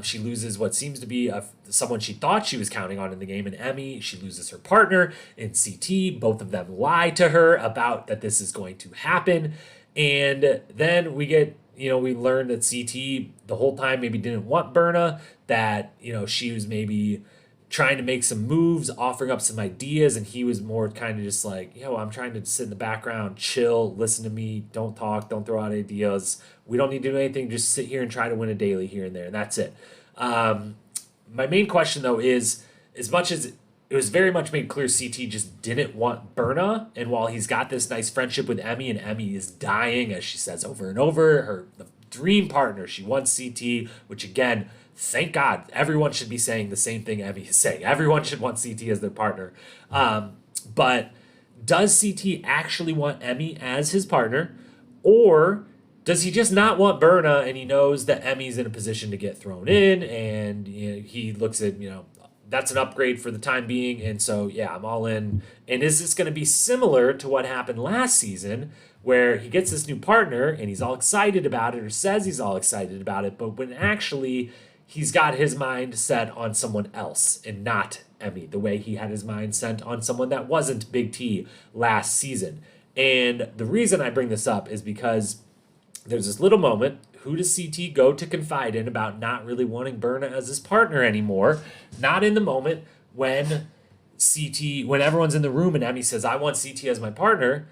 She loses what seems to be someone she thought she was counting on in the game in Emmy. She loses her partner in CT. Both of them lie to her about that this is going to happen. And then we get, we learn that CT the whole time maybe didn't want Berna, that, she was maybe trying to make some moves, offering up some ideas, and he was more kind of just like, I'm trying to sit in the background, chill, listen to me, don't talk, don't throw out ideas. We don't need to do anything, just sit here and try to win a daily here and there, and that's it. My main question, though, is as much as it was very much made clear CT just didn't want Berna, and while he's got this nice friendship with Emmy, and Emmy is dying, as she says over and over, the dream partner, she wants CT, which again, thank God, everyone should be saying the same thing Emmy is saying. Everyone should want CT as their partner. But does CT actually want Emmy as his partner, or does he just not want Berna and he knows that Emmy's in a position to get thrown in, and he looks at, that's an upgrade for the time being, and so, I'm all in. And is this going to be similar to what happened last season, where he gets this new partner and he's all excited about it, or says he's all excited about it, but when actually he's got his mind set on someone else and not Emmy, the way he had his mind set on someone that wasn't Big T last season. And the reason I bring this up is because there's this little moment. Who does CT go to confide in about not really wanting Berna as his partner anymore? Not in the moment when everyone's in the room and Emmy says, I want CT as my partner.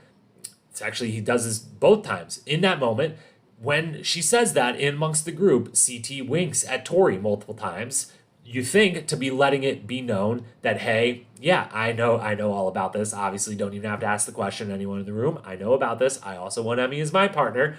It's actually, he does this both times. In that moment, when she says that in amongst the group, CT winks at Tori multiple times. You think to be letting it be known that, hey, I know all about this. Obviously, don't even have to ask the question to anyone in the room. I know about this. I also want Emmy as my partner.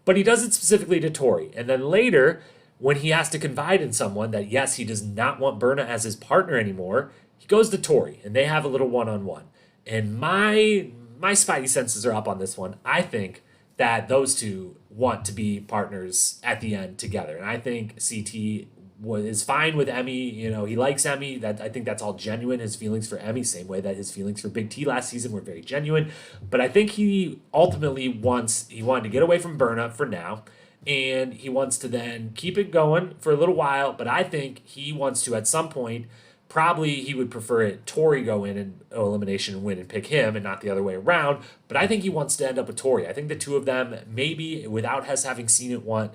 But he does it specifically to Tori. And then later, when he has to confide in someone that, yes, he does not want Berna as his partner anymore, he goes to Tori, and they have a little one-on-one. And my spidey senses are up on this one. I think that those two want to be partners at the end together. And I think CT is fine with Emmy. He likes Emmy. I think that's all genuine, his feelings for Emmy, same way that his feelings for Big T last season were very genuine. But I think he ultimately wanted to get away from Berna for now, and he wants to then keep it going for a little while. But I think he wants to, at some point, probably he would prefer it Tori go in and elimination and win and pick him and not the other way around. But I think he wants to end up with Tori. I think the two of them, maybe without us having seen it, want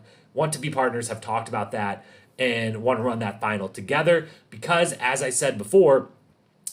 to be partners, have talked about that, and want to run that final together. Because, as I said before,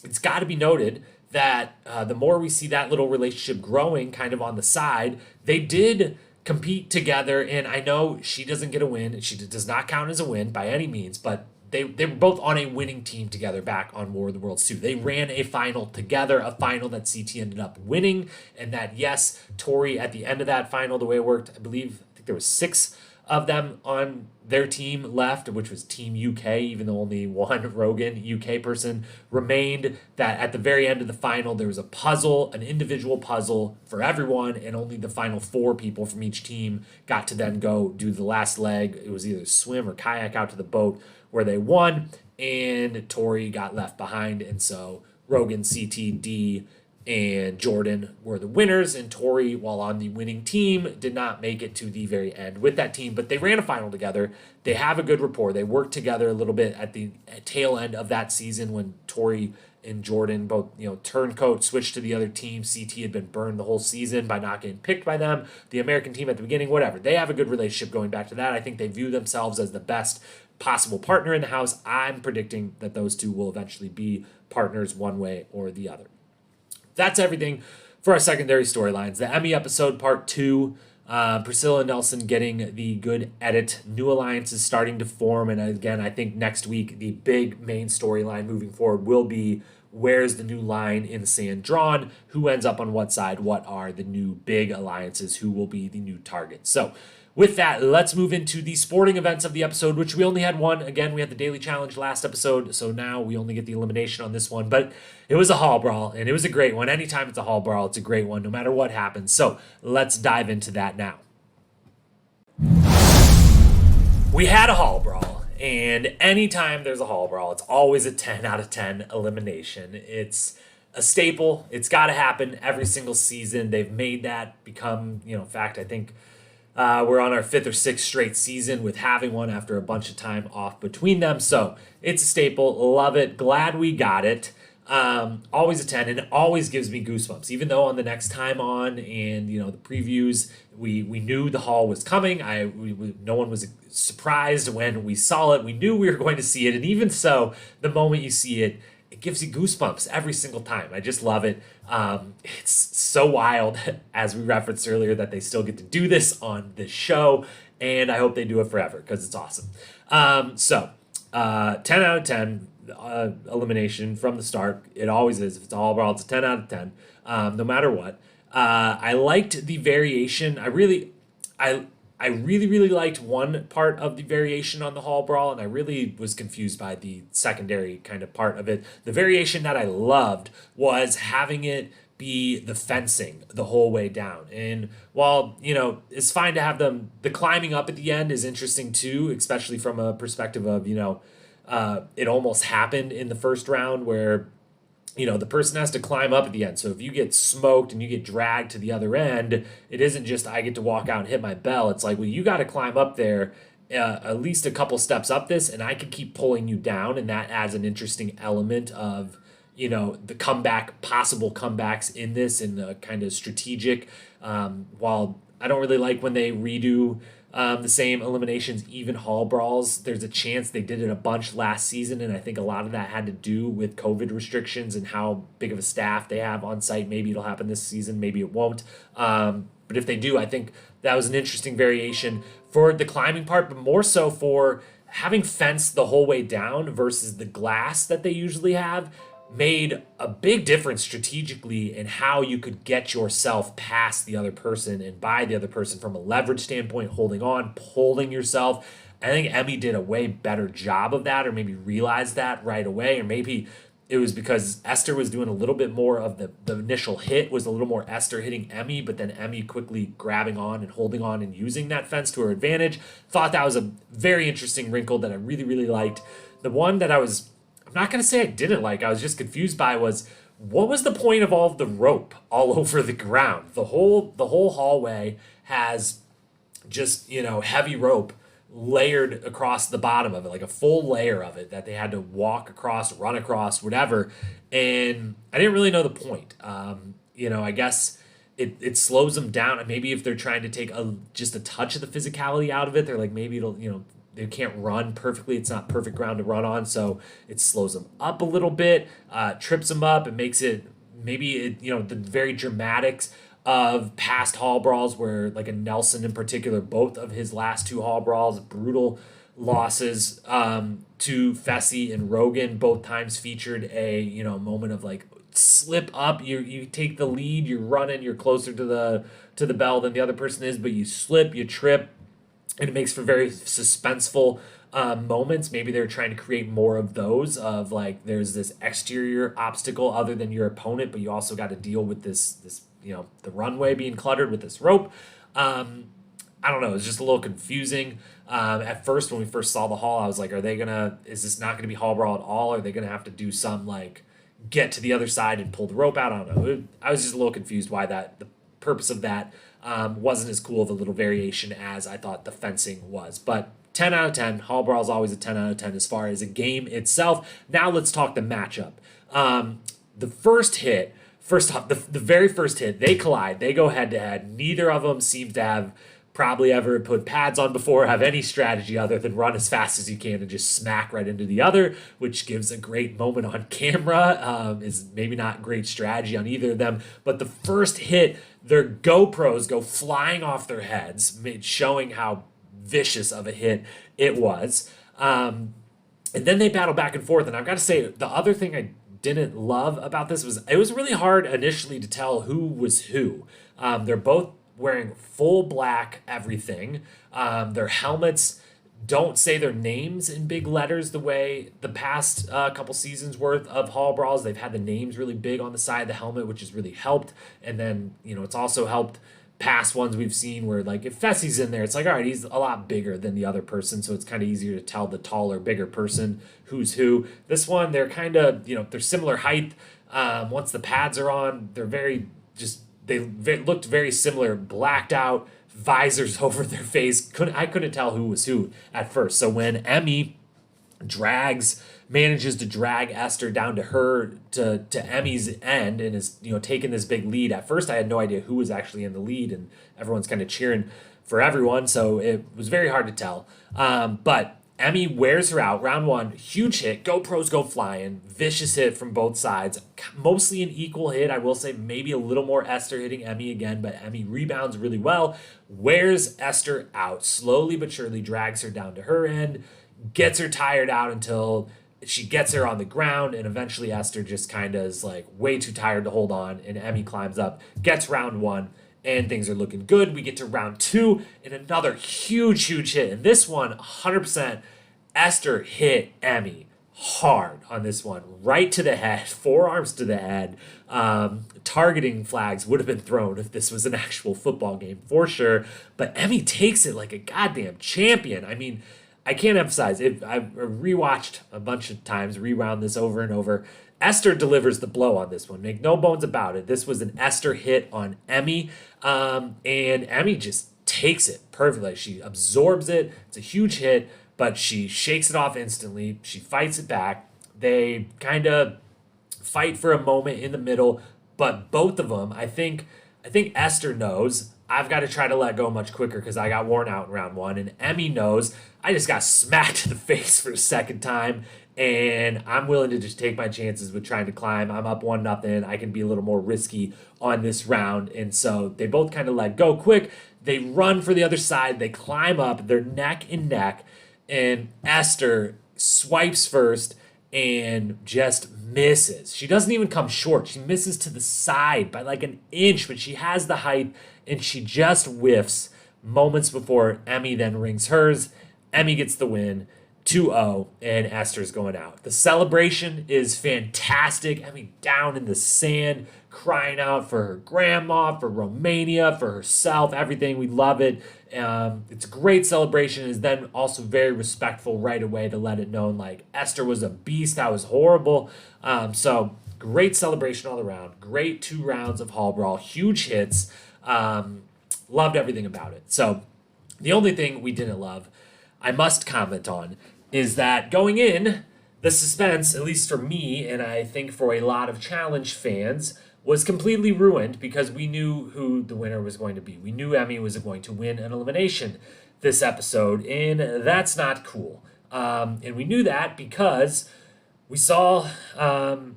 it's got to be noted that the more we see that little relationship growing kind of on the side, they did compete together. And I know she doesn't get a win. She does not count as a win by any means, but they were both on a winning team together back on War of the Worlds 2. They ran a final together, a final that CT ended up winning. And that, yes, Tori at the end of that final, the way it worked, I think there was 6 of them on their team left, which was Team UK, even though only one Rogan UK person remained. That at the very end of the final, there was a puzzle, an individual puzzle for everyone, and only the final 4 people from each team got to then go do the last leg. It was either swim or kayak out to the boat where they won, and Tori got left behind, and so Rogan, CTD, and Jordan were the winners, and Tori, while on the winning team, did not make it to the very end with that team, but they ran a final together. They have a good rapport. They worked together a little bit at the tail end of that season when Tori and Jordan both, turncoat, switched to the other team. CT had been burned the whole season by not getting picked by them. The American team at the beginning, whatever. They have a good relationship going back to that. I think they view themselves as the best possible partner in the house. I'm predicting that those two will eventually be partners one way or the other. That's everything for our secondary storylines. The Emmy episode part 2, Priscilla and Nelson getting the good edit. New alliances starting to form. And again, I think next week, the big main storyline moving forward will be where's the new line in the sand drawn, who ends up on what side, what are the new big alliances, who will be the new targets. So with that, let's move into the sporting events of the episode, which we only had one. Again, we had the daily challenge last episode, so now we only get the elimination on this one. But it was a hall brawl, and it was a great one. Anytime it's a hall brawl, it's a great one, no matter what happens. So let's dive into that now. We had a hall brawl, and anytime there's a hall brawl, it's always a 10 out of 10 elimination. It's a staple. It's got to happen every single season. They've made that become, in fact, I think we're on our 5th or 6th straight season with having one after a bunch of time off between them. So it's a staple. Love it. Glad we got it. Always a 10, and it always gives me goosebumps. Even though on the next time on and, the previews, we knew the haul was coming. No one was surprised when we saw it. We knew we were going to see it. And even so, the moment you see it, it gives you goosebumps every single time. I just love it. It's so wild, as we referenced earlier, that they still get to do this on this show, and I hope they do it forever because it's awesome. 10 out of 10 elimination from the start. It always is. If it's all brawl, it's a 10 out of 10, no matter what. I liked the variation. I really liked one part of the variation on the hall brawl, and I really was confused by the secondary kind of part of it. The variation that I loved was having it be the fencing the whole way down. And while, it's fine to have them, the climbing up at the end is interesting too, especially from a perspective of, it almost happened in the first round where, the person has to climb up at the end. So if you get smoked and you get dragged to the other end, it isn't just I get to walk out and hit my bell. It's like, well, you got to climb up there at least a couple steps up this, and I can keep pulling you down. And that adds an interesting element of, the possible comebacks in this, and the kind of strategic. While I don't really like when they redo the same eliminations, even hall brawls, there's a chance they did it a bunch last season, and I think a lot of that had to do with COVID restrictions and how big of a staff they have on site. Maybe it'll happen this season, maybe it won't. But if they do, I think that was an interesting variation for the climbing part, but more so for having fence the whole way down versus the glass that they usually have. Made a big difference strategically in how you could get yourself past the other person and by the other person from a leverage standpoint, holding on, pulling yourself. I think Emmy did a way better job of that, or maybe realized that right away, or maybe it was because Esther was doing a little bit more of the initial hit was a little more Esther hitting Emmy, but then Emmy quickly grabbing on and holding on and using that fence to her advantage. Thought that was a very interesting wrinkle that I really, really liked. The one that I'm not going to say I didn't like, I was just confused by, was what was the point of all of the rope all over the ground? The whole hallway has just, heavy rope layered across the bottom of it, like a full layer of it that they had to walk across, run across, whatever. And I didn't really know the point. I guess it slows them down. And maybe if they're trying to take just a touch of the physicality out of it, they're like, maybe it'll, they can't run perfectly. It's not perfect ground to run on, so it slows them up a little bit, trips them up, and makes it the very dramatics of past Hall Brawls where, like a Nelson in particular, both of his last 2 Hall Brawls, brutal losses to Fessy and Rogan, both times featured a moment of like slip up. You take the lead, you're running, you're closer to the bell than the other person is, but you slip, you trip, and it makes for very suspenseful moments. Maybe they're trying to create more of those, of like there's this exterior obstacle other than your opponent, but you also got to deal with this the runway being cluttered with this rope. I don't know, it's just a little confusing. At first, when we first saw the Hall, I was like, is this not gonna be Hall Brawl at all? Are they gonna have to do some like get to the other side and pull the rope out? I don't know. I was just a little confused why the purpose of that wasn't as cool of a little variation as I thought the fencing was. But 10 out of 10. Hall Brawl is always a 10 out of 10 as far as a game itself. Now let's talk the matchup. The first hit, first off, the very first hit, they collide. They go head to head. Neither of them seems to have probably ever put pads on before, have any strategy other than run as fast as you can and just smack right into the other, which gives a great moment on camera. Is maybe not great strategy on either of them, but the first hit, their GoPros go flying off their heads, showing how vicious of a hit it was. And then they battle back and forth, and I've got to say, the other thing I didn't love about this was it was really hard initially to tell who was who. They're both wearing full black everything. Their helmets don't say their names in big letters the way the past couple seasons worth of Hall Brawls. They've had the names really big on the side of the helmet, which has really helped. And then, it's also helped past ones we've seen where, like, if Fessy's in there, it's like, all right, he's a lot bigger than the other person, so it's kind of easier to tell the taller, bigger person who's who. This one, they're kind of, they're similar height. Once the pads are on, they're they looked very similar, blacked out, visors over their face. I couldn't tell who was who at first. So when Emmy manages to drag Esther down to Emmy's end and is taking this big lead, at first I had no idea who was actually in the lead, and everyone's kind of cheering for everyone, so it was very hard to tell. But Emmy wears her out. Round 1, huge hit. GoPros go flying. Vicious hit from both sides. Mostly an equal hit. I will say maybe a little more Esther hitting Emmy again, but Emmy rebounds really well. Wears Esther out. Slowly but surely drags her down to her end. Gets her tired out until she gets her on the ground, and eventually Esther just kind of is like way too tired to hold on, and Emmy climbs up, gets round 1, and things are looking good. We get to round 2, and another huge hit. And this one, 100%, Esther hit Emmy hard on this one. Right to the head, forearms to the head. Targeting flags would have been thrown if this was an actual football game, for sure. But Emmy takes it like a goddamn champion. I mean, I can't emphasize it. I've rewatched a bunch of times, rewound this over and over. Esther delivers the blow on this one. Make no bones about it. This was an Esther hit on Emmy, and Emmy just takes it perfectly. She absorbs it. It's a huge hit, but she shakes it off instantly. She fights it back. They kind of fight for a moment in the middle, but both of them, I think Esther knows I've got to try to let go much quicker because I got worn out in round 1, and Emmy knows I just got smacked in the face for the second time, and I'm willing to just take my chances with trying to climb. I'm up 1-0. I can be a little more risky on this round. And so they both kind of let go quick. They run for the other side. They climb up. They're neck and neck. And Esther swipes first and just misses. She doesn't even come short. She misses to the side by like an inch, but she has the height, and she just whiffs moments before Emmy then rings hers. Emmy gets the win. 2-0, and Esther's going out. The celebration is fantastic. Emmy down in the sand, crying out for her grandma, for Romania, for herself, everything. We love it. It's a great celebration. Is then also very respectful right away to let it known, like, Esther was a beast. That was horrible. So great celebration all around. Great 2 rounds of Hall Brawl. Huge hits. Loved everything about it. So the only thing we didn't love, I must comment on, is that going in, the suspense, at least for me, and I think for a lot of challenge fans, was completely ruined because we knew who the winner was going to be. We knew Emmy was going to win an elimination this episode, and that's not cool. And we knew that because we saw in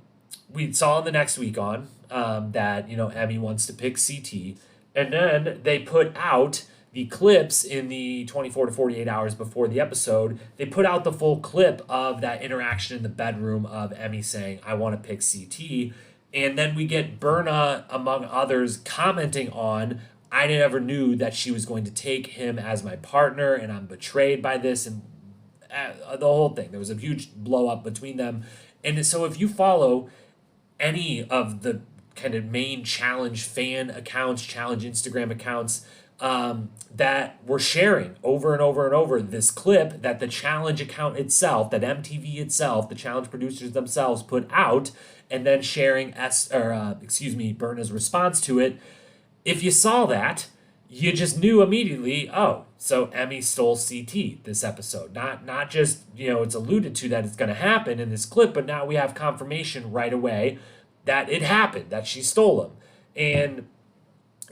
the next week on that, Emmy wants to pick CT. And then they put out the clips in the 24 to 48 hours before the episode. They put out the full clip of that interaction in the bedroom of Emmy saying, I want to pick CT. And then we get Berna, among others, commenting on, I never knew that she was going to take him as my partner, and I'm betrayed by this, and the whole thing. There was a huge blow up between them. And so if you follow any of the kind of main challenge fan accounts, challenge Instagram accounts, that were sharing over and over and over this clip that the challenge account itself, that MTV itself, the challenge producers themselves put out, and then sharing Berna's response to it. If you saw that, you just knew immediately, oh, so Emmy stole CT this episode. Not just, it's alluded to that it's going to happen in this clip, but now we have confirmation right away that it happened, that she stole him. And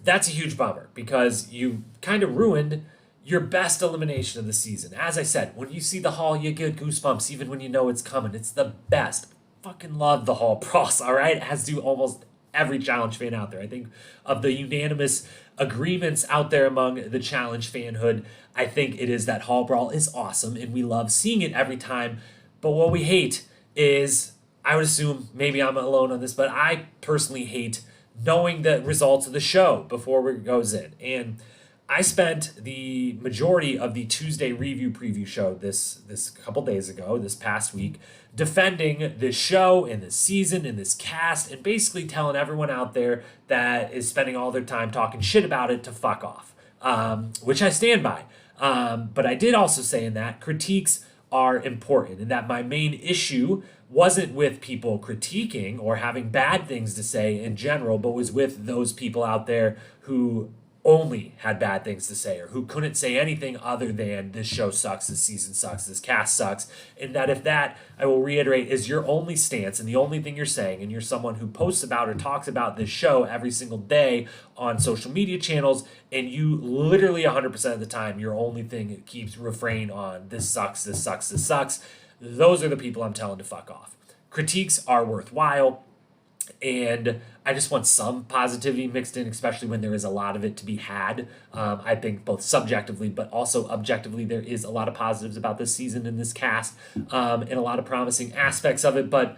that's a huge bummer because you kind of ruined your best elimination of the season. As I said, when you see the Hall, you get goosebumps even when you know it's coming. It's the best. Fucking love the Hall brawls, all right? As do almost every challenge fan out there. I think of the unanimous agreements out there among the challenge fanhood, I think it is that Hall brawl is awesome and we love seeing it every time. But what we hate is, I would assume, maybe I'm alone on this, but I personally hate knowing the results of the show before it goes in. And I spent the majority of the Tuesday review preview show this couple days ago, this past week, defending this show and this season and this cast and basically telling everyone out there that is spending all their time talking shit about it to fuck off, which I stand by. But I did also say in that critiques are important and that my main issue wasn't with people critiquing or having bad things to say in general, but was with those people out there who only had bad things to say or who couldn't say anything other than this show sucks, this season sucks, this cast sucks. And that if that, I will reiterate, is your only stance and the only thing you're saying, and you're someone who posts about or talks about this show every single day on social media channels, and you literally 100% of the time, your only thing keeps refrain on this sucks, this sucks, this sucks, those are the people I'm telling to fuck off. Critiques are worthwhile. And I just want some positivity mixed in, especially when there is a lot of it to be had. I think both subjectively, but also objectively, there is a lot of positives about this season and this cast, and a lot of promising aspects of it. But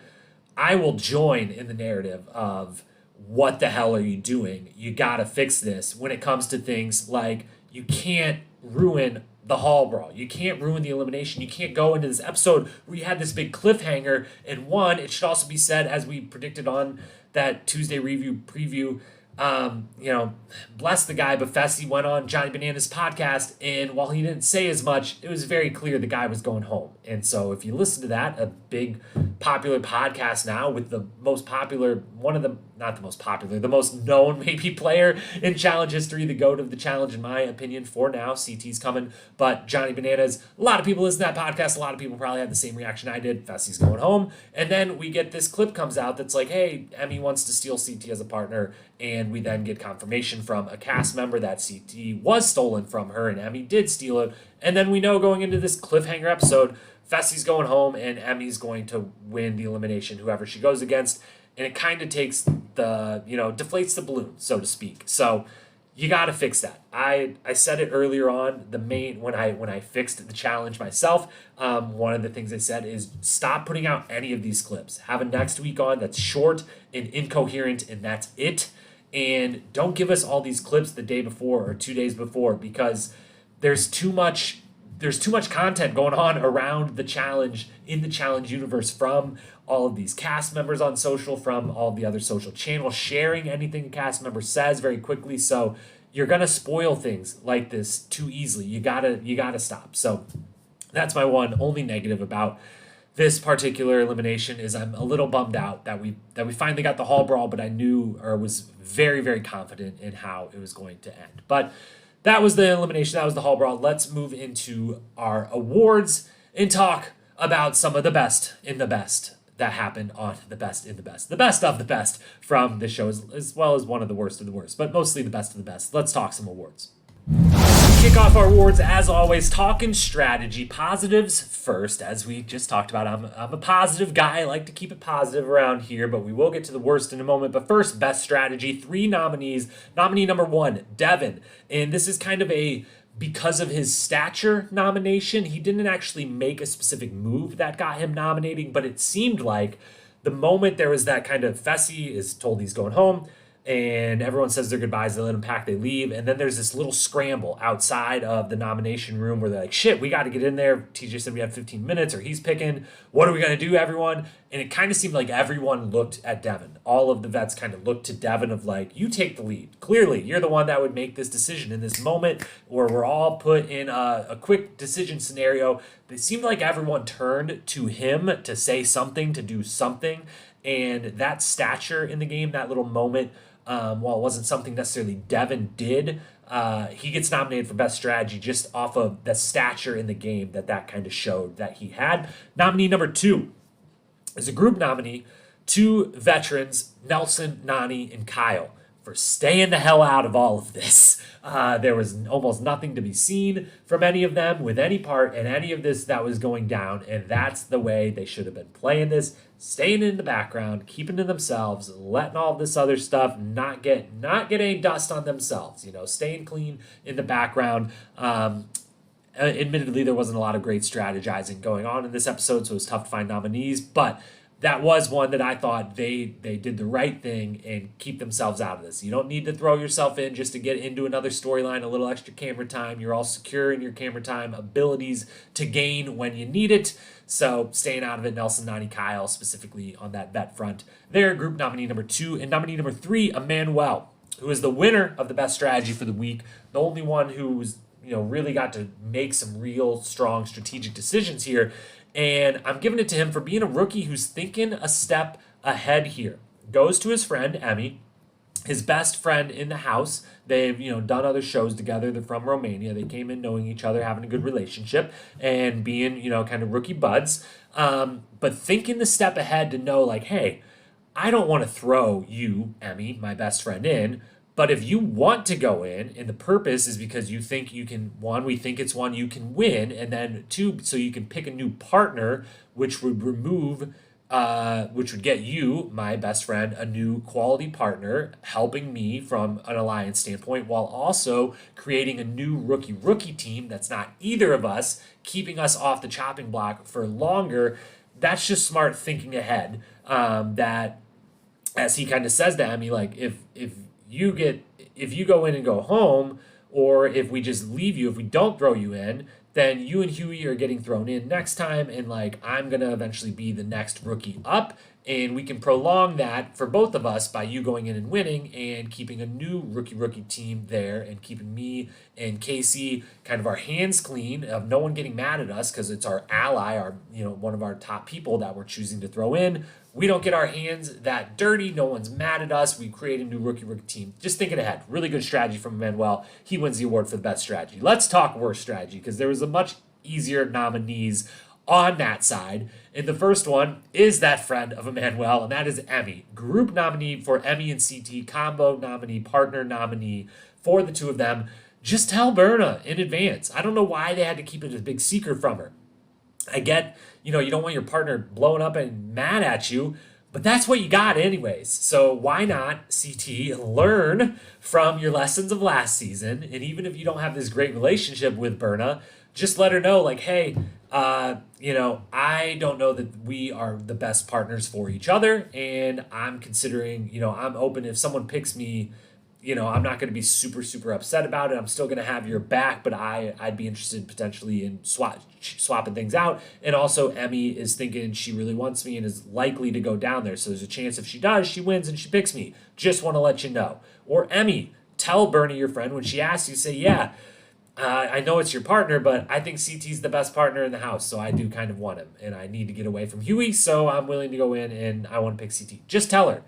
I will join in the narrative of what the hell are you doing? You got to fix this when it comes to things like you can't ruin the Hall brawl. You can't ruin the elimination. You can't go into this episode where you had this big cliffhanger. And one, it should also be said, as we predicted on that Tuesday review preview, bless the guy, but Fessy went on Johnny Banana's podcast, and while he didn't say as much, it was very clear the guy was going home. And so if you listen to that, a big popular podcast now with the most popular, the most known maybe player in challenge history, the GOAT of the challenge in my opinion for now, CT's coming, but Johnny Bananas, a lot of people listen to that podcast, a lot of people probably had the same reaction I did, Fessy's going home, and then we get this clip comes out that's like, hey, Emmy wants to steal CT as a partner, and we then get confirmation from a cast member that CT was stolen from her and Emmy did steal it. And then we know going into this cliffhanger episode, Fessy's going home and Emmy's going to win the elimination, whoever she goes against. And it kind of takes deflates the balloon, so to speak. So you got to fix that. I said it earlier on, when I fixed the challenge myself, one of the things I said is stop putting out any of these clips. Have a next week on that's short and incoherent, and that's it. And don't give us all these clips the day before or 2 days before, because there's too much content going on around the challenge, in the challenge universe, from all of these cast members on social, from all the other social channels, sharing anything a cast member says very quickly. So you're going to spoil things like this too easily. You gotta stop. So that's my only negative about this particular elimination is I'm a little bummed out that we finally got the Hall brawl, but I knew or was very, very confident in how it was going to end. But that was the elimination. That was the Hall brawl. Let's move into our awards and talk about some of the best in the best that happened on the best in the best. The best of the best from the show, as well as one of the worst of the worst, but mostly the best of the best. Let's talk some awards. kick off our awards, as always, talking strategy. Positives first, as we just talked about. I'm a positive guy. I like to keep it positive around here, but we will get to the worst in a moment. But first, best strategy. 3 nominees. Nominee number 1, Devin. And this is kind of a because of his stature nomination. He didn't actually make a specific move that got him nominating, but it seemed like the moment there was that kind of Fessy is told he's going home, and everyone says their goodbyes, they let him pack, they leave, and then there's this little scramble outside of the nomination room where they're like, shit, we got to get in there. TJ said we have 15 minutes, or he's picking, what are we going to do, everyone? And it kind of seemed like everyone looked at Devin. All of the vets kind of looked to Devin of like, you take the lead. Clearly, you're the one that would make this decision in this moment where we're all put in a quick decision scenario. It seemed like everyone turned to him to say something, to do something, and that stature in the game, that little moment, while it wasn't something necessarily Devin did, he gets nominated for best strategy just off of the stature in the game that kind of showed that he had. Nominee number 2 is a group nominee, 2 veterans, Nelson, Nani, and Kyle, for staying the hell out of all of this. There was almost nothing to be seen from any of them with any part in any of this that was going down, and that's the way they should have been playing this. Staying in the background, keeping to themselves, letting all this other stuff not get any dust on themselves. Staying clean in the background. Admittedly, there wasn't a lot of great strategizing going on in this episode, so it was tough to find nominees, but that was one that I thought they did the right thing and keep themselves out of this. You don't need to throw yourself in just to get into another storyline, a little extra camera time. You're all secure in your camera time abilities to gain when you need it. So staying out of it, Nelson, Nani, Kyle, specifically on that vet front. They're group nominee number 2. And nominee number 3, Emmanuel, who is the winner of the best strategy for the week. The only one who's really got to make some real strong strategic decisions here. And I'm giving it to him for being a rookie who's thinking a step ahead here. Goes to his friend, Emmy, his best friend in the house. They've, done other shows together. They're from Romania. They came in knowing each other, having a good relationship, and being, kind of rookie buds. But thinking the step ahead to know, like, hey, I don't want to throw you, Emmy, my best friend, in. But if you want to go in, and the purpose is because you think you can, 1, we think it's one you can win, and then 2, so you can pick a new partner, which would get you, my best friend, a new quality partner, helping me from an alliance standpoint, while also creating a new rookie team that's not either of us, keeping us off the chopping block for longer. That's just smart thinking ahead. That, as he kind of says to Emmy, like, if you go in and go home, or if we just leave you, if we don't throw you in, then you and Huey are getting thrown in next time, and like I'm gonna eventually be the next rookie up, and we can prolong that for both of us by you going in and winning and keeping a new rookie team there, and keeping me and Casey kind of our hands clean of no one getting mad at us because it's our ally, our one of our top people that we're choosing to throw in. We don't get our hands that dirty. No one's mad at us. We create a new rookie team. Just thinking ahead. Really good strategy from Emmanuel. He wins the award for the best strategy. Let's talk worst strategy, because there was a much easier nominees on that side. And the first one is that friend of Emmanuel, and that is Emmy. Group nominee for Emmy and CT. Combo nominee, partner nominee for the 2 of them. Just tell Berna in advance. I don't know why they had to keep it a big secret from her. I get, you don't want your partner blowing up and mad at you, but that's what you got anyways. So why not, CT, learn from your lessons of last season? And even if you don't have this great relationship with Berna, just let her know, like, hey, I don't know that we are the best partners for each other, and I'm considering, I'm open if someone picks me. I'm not going to be super, super upset about it. I'm still going to have your back, but I'd be interested potentially in swapping things out. And also, Emmy is thinking she really wants me and is likely to go down there. So there's a chance if she does, she wins and she picks me. Just want to let you know. Or Emmy, tell Bernie, your friend, when she asks you, say, yeah, I know it's your partner, but I think CT's the best partner in the house, so I do kind of want him. And I need to get away from Huey, so I'm willing to go in and I want to pick CT. Just tell her.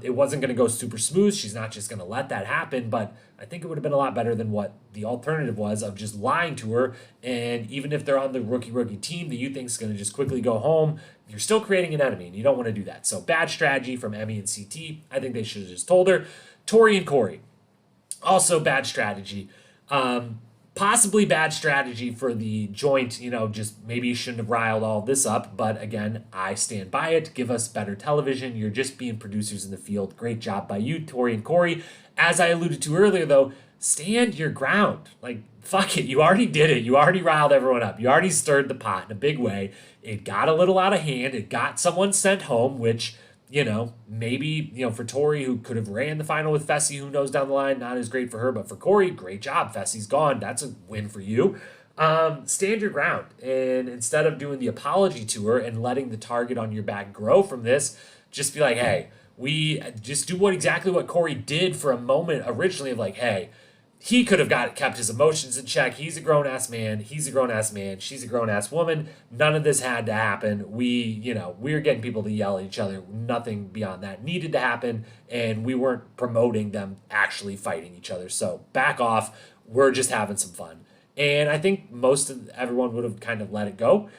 It wasn't going to go super smooth. She's not just going to let that happen, but I think it would have been a lot better than what the alternative was of just lying to her. And even if they're on the rookie team that you think is going to just quickly go home, you're still creating an enemy, and you don't want to do that. So bad strategy from Emmy and CT. I think they should have just told her. Tori and Corey, also bad strategy. Possibly bad strategy for the joint, just maybe you shouldn't have riled all this up. But again, I stand by it. Give us better television. You're just being producers in the field. Great job by you, Tori and Corey. As I alluded to earlier, though, stand your ground. Like, fuck it. You already did it. You already riled everyone up. You already stirred the pot in a big way. It got a little out of hand. It got someone sent home, which, maybe, for Tori, who could have ran the final with Fessy, who knows down the line, not as great for her. But for Corey, great job. Fessy's gone. That's a win for you. Stand your ground. And instead of doing the apology tour and letting the target on your back grow from this, just be like, hey, we just do exactly what Corey did for a moment originally of like, hey, he could have kept his emotions in check. He's a grown-ass man. He's a grown-ass man. She's a grown-ass woman. None of this had to happen. We're getting people to yell at each other. Nothing beyond that needed to happen, and we weren't promoting them actually fighting each other. So back off. We're just having some fun. And I think everyone would have kind of let it go.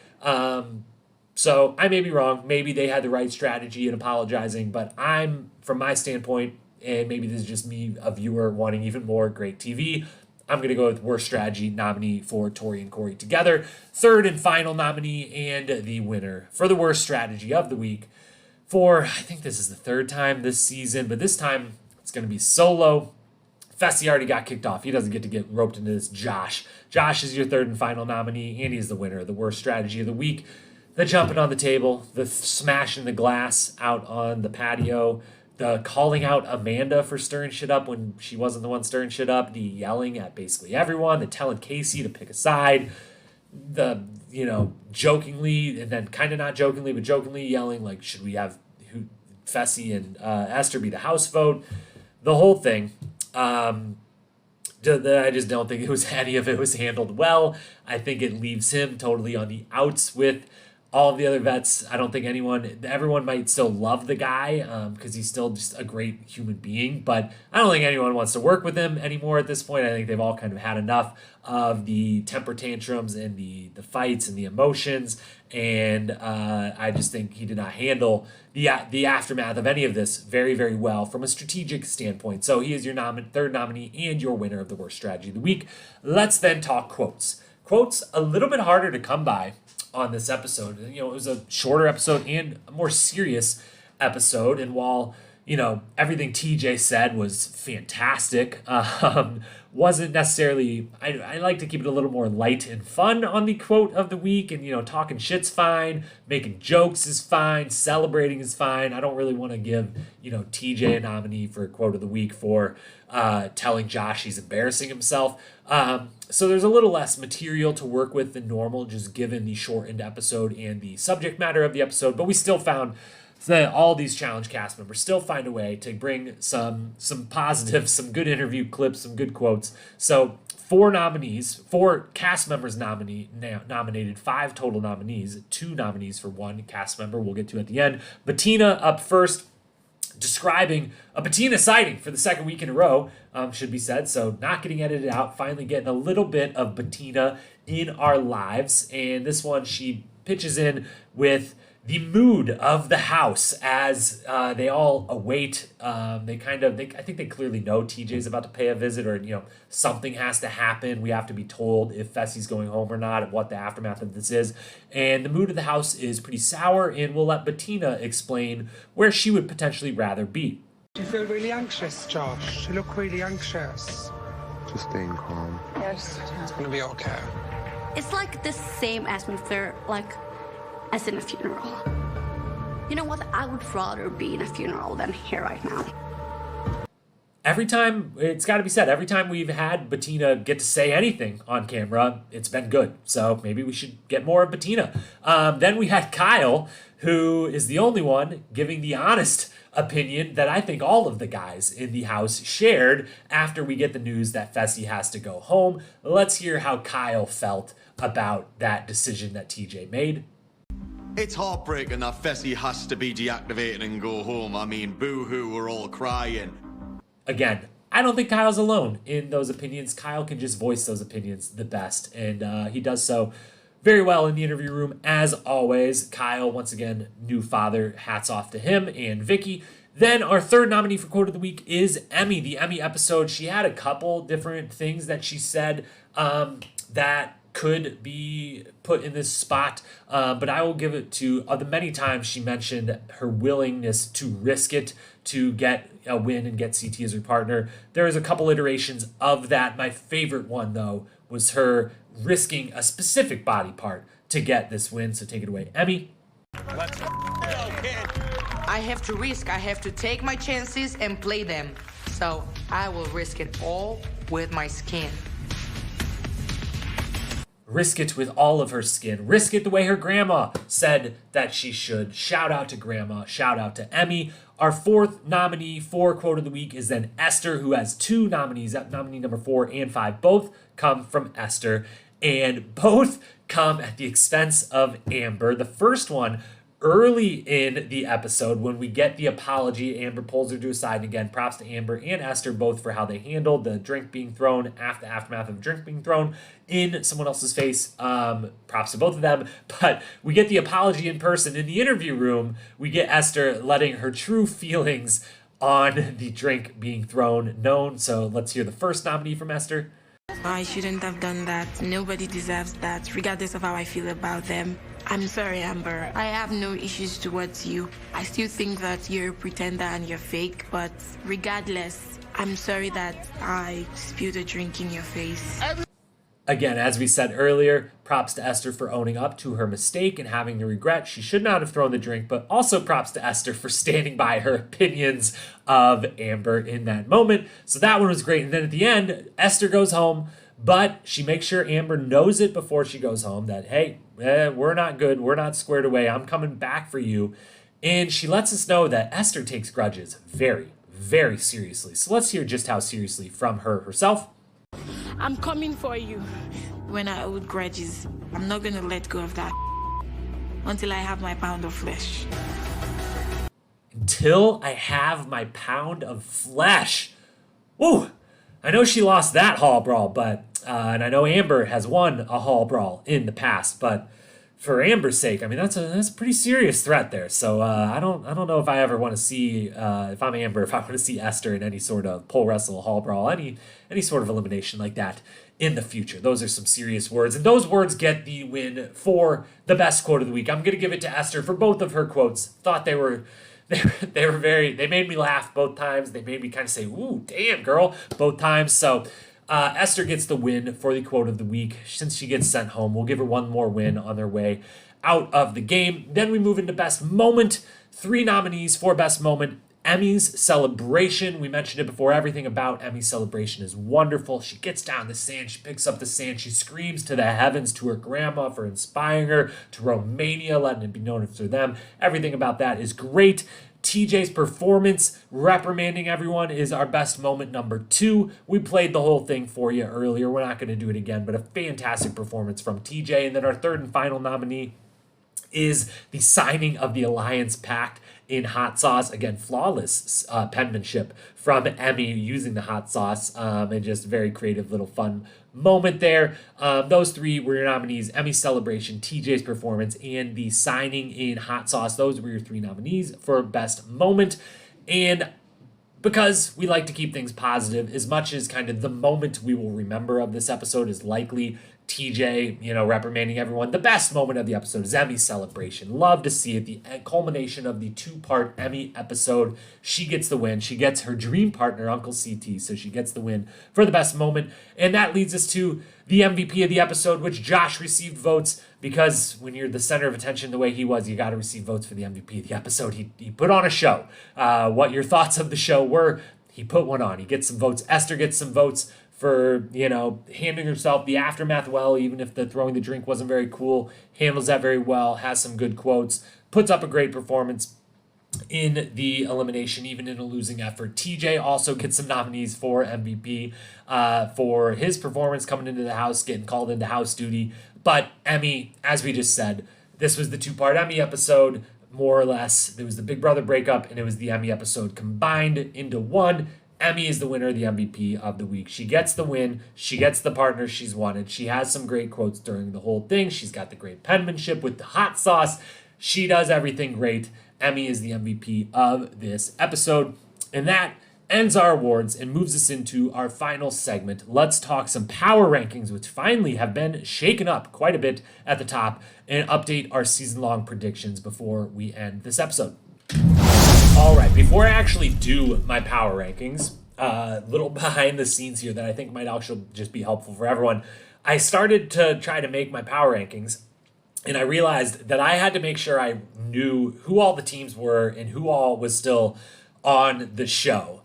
So I may be wrong. Maybe they had the right strategy in apologizing, but from my standpoint, and maybe this is just me, a viewer, wanting even more great TV, I'm going to go with worst strategy nominee for Tori and Corey together. Third and final nominee and the winner for the worst strategy of the week I think this is the third time this season, but this time it's going to be solo. Fessy already got kicked off. He doesn't get to get roped into this. Josh is your third and final nominee, and he's the winner of the worst strategy of the week. The jumping on the table, the smashing the glass out on the patio, the calling out Amanda for stirring shit up when she wasn't the one stirring shit up, the yelling at basically everyone, the telling Casey to pick a side, the, jokingly, and then kind of not jokingly, but jokingly yelling, like, should we have Fessy and Esther be the house vote? The whole thing. I just don't think any of it was handled well. I think it leaves him totally on the outs with all of the other vets. I don't think everyone might still love the guy because he's still just a great human being, but I don't think anyone wants to work with him anymore at this point. I think they've all kind of had enough of the temper tantrums and the fights and the emotions, and I just think he did not handle the aftermath of any of this very, very well from a strategic standpoint. So he is your third nominee and your winner of the worst strategy of the week. Let's then talk quotes. Quotes a little bit harder to come by on this episode. It was a shorter episode and a more serious episode. And while, everything TJ said was fantastic, wasn't necessarily, I like to keep it a little more light and fun on the quote of the week. And, talking shit's fine, making jokes is fine, celebrating is fine. I don't really want to give, TJ a nominee for quote of the week for telling Josh he's embarrassing himself. So there's a little less material to work with than normal, just given the shortened episode and the subject matter of the episode. But we still found that all these challenge cast members still find a way to bring some positives, some good interview clips, some good quotes. So 4 cast members nominated, 5 total nominees, 2 nominees for 1 cast member we'll get to at the end. Bettina up first, describing a Bettina sighting for the second week in a row, should be said. So not getting edited out, finally getting a little bit of Bettina in our lives. And this one, she pitches in with the mood of the house as they all await. I think they clearly know TJ's about to pay a visit, or something has to happen. We have to be told if Fessy's going home or not, and what the aftermath of this is. And the mood of the house is pretty sour, and we'll let Bettina explain where she would potentially rather be. Do you feel really anxious, Josh? You look really anxious. Just staying calm. Yes. It's gonna be okay. It's like the same atmosphere, as in a funeral. You know what? I would rather be in a funeral than here right now. Every time, it's got to be said, every time we've had Bettina get to say anything on camera, it's been good. So maybe we should get more of Bettina. Then we had Kyle, who is the only one giving the honest opinion that I think all of the guys in the house shared after we get the news that Fessy has to go home. Let's hear how Kyle felt about that decision that TJ made. It's heartbreaking that Fessy has to be deactivated and go home. I mean, boo-hoo, we're all crying. Again, I don't think Kyle's alone in those opinions. Kyle can just voice those opinions the best, and he does so very well in the interview room, as always. Kyle, once again, new father, hats off to him and Vicky. Then our third nominee for quote of the week is Emmy. The Emmy episode, she had a couple different things that she said that could be put in this spot, but I will give it to the many times she mentioned her willingness to risk it to get a win and get CT as her partner. There is a couple iterations of that. My favorite one, though, was her risking a specific body part to get this win. So take it away, Emmy. Let's go, kid. I have to risk. I have to take my chances and play them. So I will risk it all with my skin. Risk it with all of her skin. Risk it the way her grandma said that she should. Shout out to grandma. Shout out to Emmy. Our fourth nominee for quote of the week is then Esther, who has two nominees. Nominee number 4 and 5 both come from Esther, and both come at the expense of Amber. The first one early in the episode when we get the apology. Amber pulls her to a side, and again, props to Amber and Esther both for how they handled the drink being thrown, after the aftermath of the drink being thrown in someone else's face. Props to both of them. But we get the apology in person in the interview room. We get Esther letting her true feelings on the drink being thrown known. So let's hear the first nominee from Esther. I shouldn't have done that. Nobody deserves that, regardless of how I feel about them. I'm sorry, Amber. I have no issues towards you. I still think that you're a pretender and you're fake, but regardless, I'm sorry that I spilled a drink in your face. Again, as we said earlier, props to Esther for owning up to her mistake and having the regret. She should not have thrown the drink, but also props to Esther for standing by her opinions of Amber in that moment. So that one was great. And then at the end, Esther goes home, but she makes sure Amber knows it before she goes home that, hey, we're not good. We're not squared away. I'm coming back for you. And she lets us know that Esther takes grudges very, very seriously. So let's hear just how seriously from her herself. I'm coming for you. When I hold grudges, I'm not going to let go of that until I have my pound of flesh. Until I have my pound of flesh. Woo! I know she lost that hall brawl, but and I know Amber has won a hall brawl in the past, but for Amber's sake, I mean that's a pretty serious threat there. So I don't know if I ever want to see if I'm Amber, if I want to see Esther in any sort of pole wrestle, hall brawl, any sort of elimination like that in the future. Those are some serious words, and those words get the win for the best quote of the week. I'm gonna give it to Esther for both of her quotes. Thought they made me laugh both times. They made me kind of say, ooh, damn, girl, both times. So Esther gets the win for the quote of the week. Since she gets sent home, we'll give her one more win on their way out of the game. Then we move into best moment. 3 nominees for best moment. Emmy's celebration. We mentioned it before. Everything about Emmy's celebration is wonderful. She gets down the sand. She picks up the sand. She screams to the heavens to her grandma for inspiring her, to Romania, letting it be known for them. Everything about that is great. TJ's performance, reprimanding everyone, is our best moment number 2. We played the whole thing for you earlier. We're not going to do it again, but a fantastic performance from TJ. And then our third and final nominee is the signing of the Alliance Pact in hot sauce. Again, flawless penmanship from Emmy using the hot sauce, and just very creative little fun moment there. Those 3 were your nominees: Emmy's celebration, TJ's performance, and the signing in hot sauce. Those were your 3 nominees for best moment. And because we like to keep things positive, as much as kind of the moment we will remember of this episode is likely TJ, reprimanding everyone, the best moment of the episode is Emmy's celebration. Love to see it. The culmination of the 2-part Emmy episode. She gets the win. She gets her dream partner, Uncle CT, so she gets the win for the best moment. And that leads us to the MVP of the episode, which Josh received votes, because when you're the center of attention the way he was, you got to receive votes for the MVP of the episode. He put on a show. What your thoughts of the show were, he put one on. He gets some votes. Esther gets some votes for, handling herself the aftermath well, even if the throwing the drink wasn't very cool. Handles that very well, has some good quotes, puts up a great performance in the elimination, even in a losing effort. TJ also gets some nominees for MVP for his performance coming into the house, getting called into house duty. But Emmy, as we just said, this was the 2-part Emmy episode, more or less. There was the Big Brother breakup, and it was the Emmy episode combined into one. Emmy is the winner of the MVP of the week. She gets the win. She gets the partner she's wanted. She has some great quotes during the whole thing. She's got the great penmanship with the hot sauce. She does everything great. Emmy is the MVP of this episode. And that ends our awards and moves us into our final segment. Let's talk some power rankings, which finally have been shaken up quite a bit at the top, and update our season-long predictions before we end this episode. All right, before I actually do my power rankings, little behind the scenes here that I think might actually just be helpful for everyone. I started to try to make my power rankings, and I realized that I had to make sure I knew who all the teams were and who all was still on the show.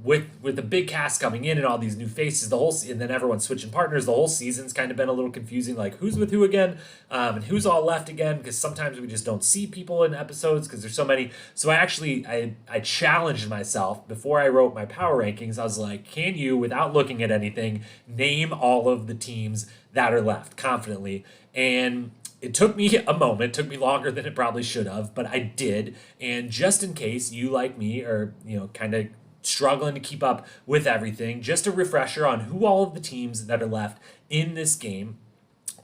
With the big cast coming in and all these new faces, and then everyone switching partners, the whole season's kind of been a little confusing, like who's with who again, and who's all left again, because sometimes we just don't see people in episodes because there's so many. So I challenged myself before I wrote my power rankings. I was like, can you, without looking at anything, name all of the teams that are left confidently? And it took me a moment, took me longer than it probably should have, but I did. And just in case you, like me, are, kind of struggling to keep up with everything, just a refresher on who all of the teams that are left in this game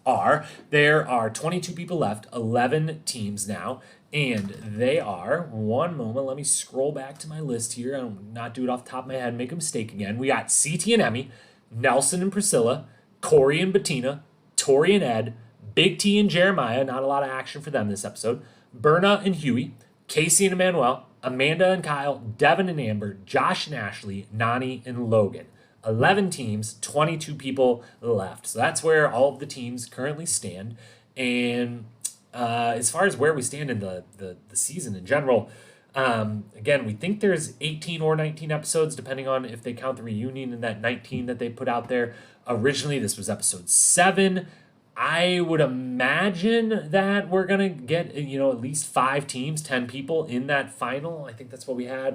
are. There are 22 people left, 11 teams now, and they are, one moment, let me scroll back to my list here. I will not do it off the top of my head, make a mistake again. We got CT and Emmy, Nelson and Priscilla, Corey and Bettina, Tori and Ed, Big T and Jeremiah, not a lot of action for them this episode, Berna and Huey, Casey and Emmanuel, Amanda and Kyle, Devin and Amber, Josh and Ashley, Nani and Logan. 11 teams, 22 people left. So that's where all of the teams currently stand. And as far as where we stand in the season in general, again, we think there's 18 or 19 episodes, depending on if they count the reunion and that 19 that they put out there. Originally, this was episode 7. I would imagine that we're going to get, at least 5 teams, 10 people in that final. I think that's what we had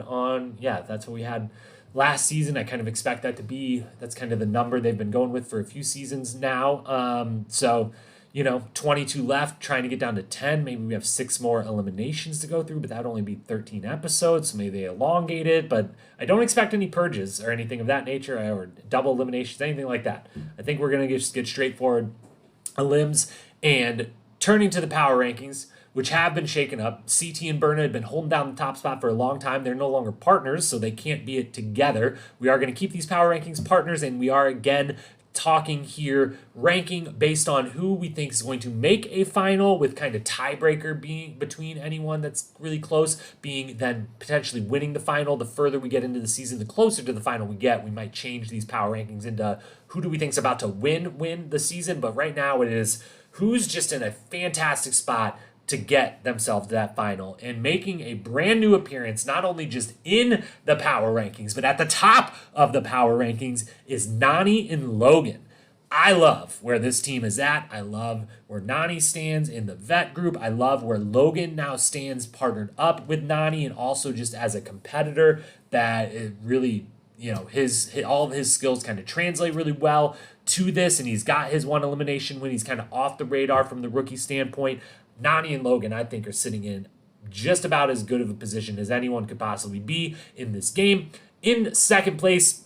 that's what we had last season. I kind of expect that to be, that's kind of the number they've been going with for a few seasons now. So 22 left, trying to get down to 10. Maybe we have 6 more eliminations to go through, but that would only be 13 episodes. So maybe they elongate it, but I don't expect any purges or anything of that nature, or double eliminations, anything like that. I think we're going to just get straightforward elims. And turning to the power rankings, which have been shaken up, CT and Berna had been holding down the top spot for a long time. They're no longer partners, so they can't be it together. We are going to keep these power rankings partners, and we are again talking here, ranking based on who we think is going to make a final, with kind of tiebreaker being between anyone that's really close, being then potentially winning the final. The further we get into the season, the closer to the final we get. We might change these power rankings into who do we think is about to win the season, but right now it is who's just in a fantastic spot to get themselves to that final, and making a brand new appearance, not only just in the power rankings, but at the top of the power rankings, is Nani and Logan. I love where this team is at. I love where Nani stands in the vet group. I love where Logan now stands partnered up with Nani, and also just as a competitor, that it really, all of his skills kind of translate really well to this, and he's got his one elimination when he's kind of off the radar from the rookie standpoint. Nani and Logan, I think, are sitting in just about as good of a position as anyone could possibly be in this game. In second place,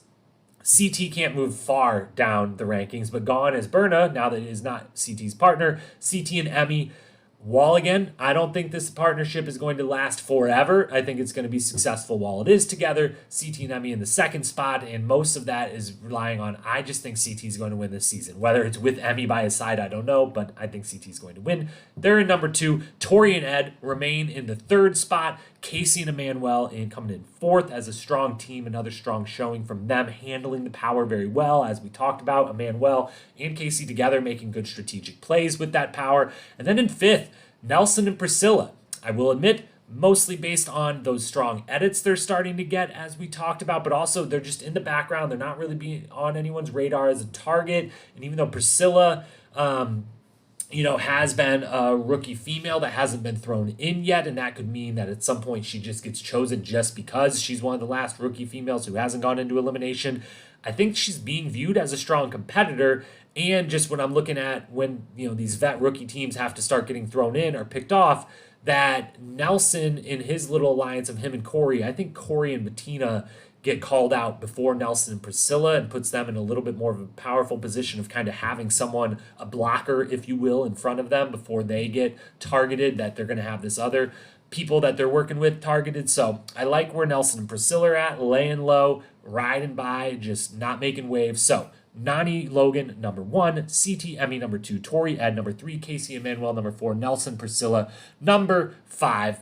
CT can't move far down the rankings, but gone is Berna, now that it is not CT's partner. CT and Emmy, while again, I don't think this partnership is going to last forever. I think it's going to be successful while it is together. CT and Emmy in the second spot, and most of that is relying on, I just think CT is going to win this season. Whether it's with Emmy by his side, I don't know, but I think CT is going to win. They're in number 2. Tori and Ed remain in the third spot. Casey and Emmanuel coming in fourth as a strong team. Another strong showing from them, handling the power very well, as we talked about. Emmanuel and Casey together making good strategic plays with that power. And then in fifth, Nelson and Priscilla. I will admit, mostly based on those strong edits they're starting to get, as we talked about, but also they're just in the background. They're not really being on anyone's radar as a target. And even though Priscilla has been a rookie female that hasn't been thrown in yet, and that could mean that at some point she just gets chosen just because she's one of the last rookie females who hasn't gone into elimination. I think she's being viewed as a strong competitor, and just when I'm looking at when these vet rookie teams have to start getting thrown in or picked off, that Nelson in his little alliance of him and Corey, I think Corey and Bettina get called out before Nelson and Priscilla, and puts them in a little bit more of a powerful position of kind of having someone, a blocker, if you will, in front of them before they get targeted, that they're going to have this other people that they're working with targeted. So I like where Nelson and Priscilla are at, laying low, riding by, just not making waves. So Nani Logan, number 1, CT Emmy, number 2, Tori Ed, number 3, Casey Emmanuel, number 4, Nelson Priscilla, number 5.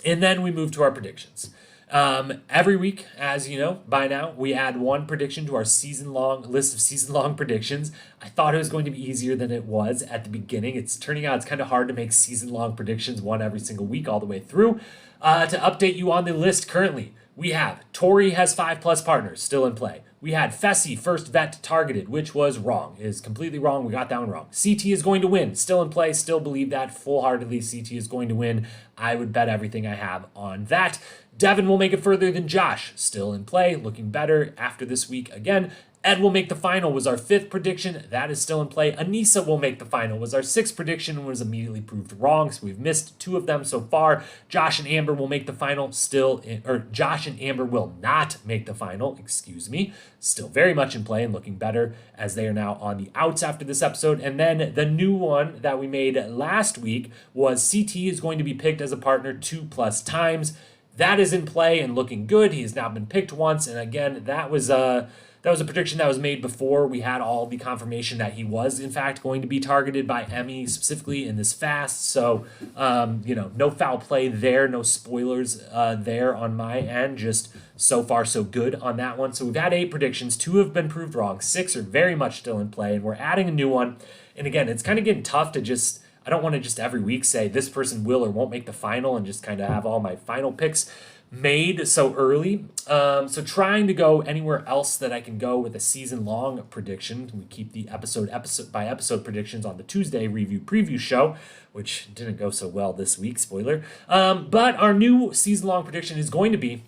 And then we move to our predictions. Every week, as you know by now, we add one prediction to our season-long list of season-long predictions. I thought it was going to be easier than it was at the beginning. It's turning out it's kind of hard to make season-long predictions, one every single week all the way through. To update you on the list currently, we have Tori has 5+ partners still in play. We had Fessy first vet targeted, which was wrong. It is completely wrong. We got that one wrong. CT is going to win. Still in play. Still believe that full-heartedly. CT is going to win. I would bet everything I have on that. Devin will make it further than Josh. Still in play. Looking better after this week again. Ed will make the final was our 5th prediction. That is still in play. Anissa will make the final was our 6th prediction and was immediately proved wrong. So we've missed 2 of them so far. Josh and Amber will make the final Josh and Amber will not make the final, Still very much in play and looking better as they are now on the outs after this episode. And then the new one that we made last week was CT is going to be picked as a partner 2+ times. That is in play and looking good. He has now been picked once. And again, that was a prediction that was made before we had all the confirmation that he was, in fact, going to be targeted by Emmy, specifically in this fast. So, no foul play there, no spoilers there on my end. Just so far, so good on that one. So we've had 8 predictions. 2 have been proved wrong. 6 are very much still in play, and we're adding a new one. And again, it's kind of getting tough to just, I don't want to just every week say this person will or won't make the final and just kind of have all my final picks made so early. So trying to go anywhere else that I can go with a season-long prediction. We keep the episode by episode predictions on the Tuesday review preview show, which didn't go so well this week, spoiler. But our new season-long prediction is going to be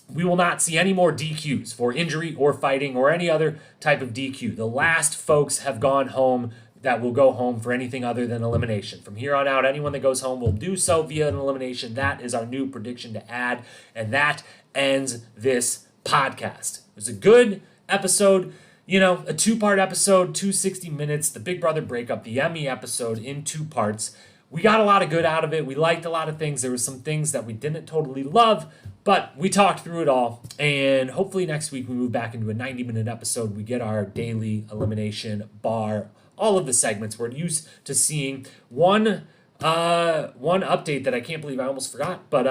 we will not see any more DQs for injury or fighting or any other type of DQ. The last folks have gone home that will go home for anything other than elimination. From here on out, anyone that goes home will do so via an elimination. That is our new prediction to add, and that ends this podcast. It was a good episode, a 2-part episode, 260 minutes, the Big Brother breakup, the Emmy episode in 2 parts. We got a lot of good out of it. We liked a lot of things. There were some things that we didn't totally love, but we talked through it all. And hopefully next week we move back into a 90-minute episode. We get our daily elimination bar, all of the segments. We're used to seeing one update that I can't believe I almost forgot, but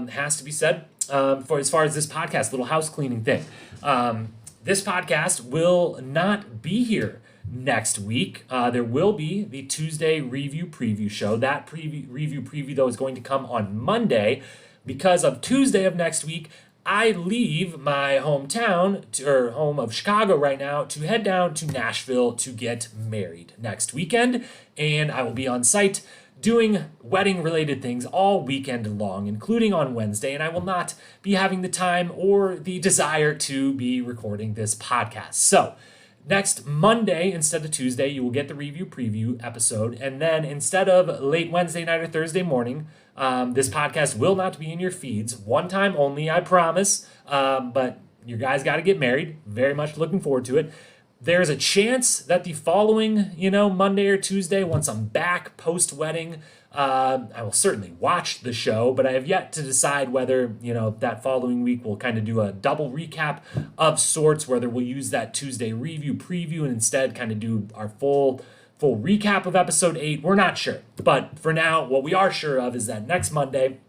has to be said for as far as this podcast, little house cleaning thing. This podcast will not be here next week. There will be the Tuesday review preview show. That review preview, though, is going to come on Monday. Because of Tuesday of next week, I leave my hometown, or home of Chicago right now, to head down to Nashville to get married next weekend. And I will be on site doing wedding-related things all weekend long, including on Wednesday. And I will not be having the time or the desire to be recording this podcast. So next Monday, instead of Tuesday, you will get the review preview episode. And then instead of late Wednesday night or Thursday morning, this podcast will not be in your feeds. One time only, I promise. But you guys got to get married. Very much looking forward to it. There's a chance that the following, Monday or Tuesday, once I'm back post-wedding, I will certainly watch the show, but I have yet to decide whether, that following week we'll kind of do a double recap of sorts, whether we'll use that Tuesday review preview and instead kind of do our full recap of episode 8. We're not sure. But for now, what we are sure of is that next Monday,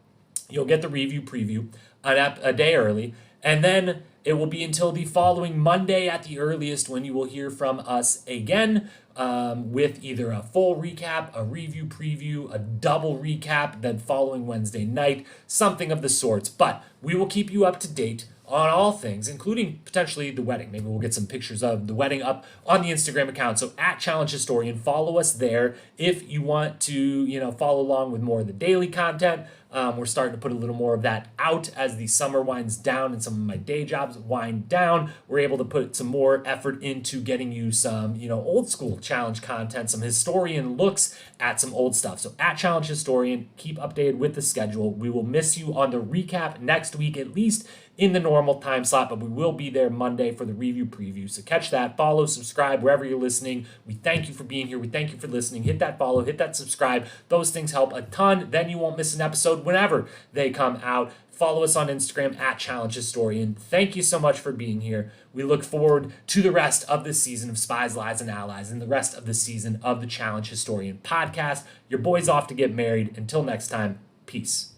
you'll get the review preview a day early, and then it will be until the following Monday at the earliest when you will hear from us again with either a full recap, a review preview, a double recap, then following Wednesday night, something of the sorts. But we will keep you up to date on all things, including potentially the wedding. Maybe we'll get some pictures of the wedding up on the Instagram account. So at Challenge Historian, follow us there if you want to, follow along with more of the daily content. We're starting to put a little more of that out as the summer winds down and some of my day jobs wind down. We're able to put some more effort into getting you some, old school challenge content, some historian looks at some old stuff. So at Challenge Historian, keep updated with the schedule. We will miss you on the recap next week, at least in the normal normal time slot, but we will be there Monday for the review preview. So catch that, follow, subscribe wherever you're listening. We thank you for being here. We thank you for listening. Hit that follow, hit that subscribe. Those things help a ton. Then you won't miss an episode whenever they come out. Follow us on Instagram at Challenge Historian. Thank you so much for being here. We look forward to the rest of this season of Spies, Lies, and Allies and the rest of the season of the Challenge Historian podcast. Your boy's off to get married. Until next time, peace.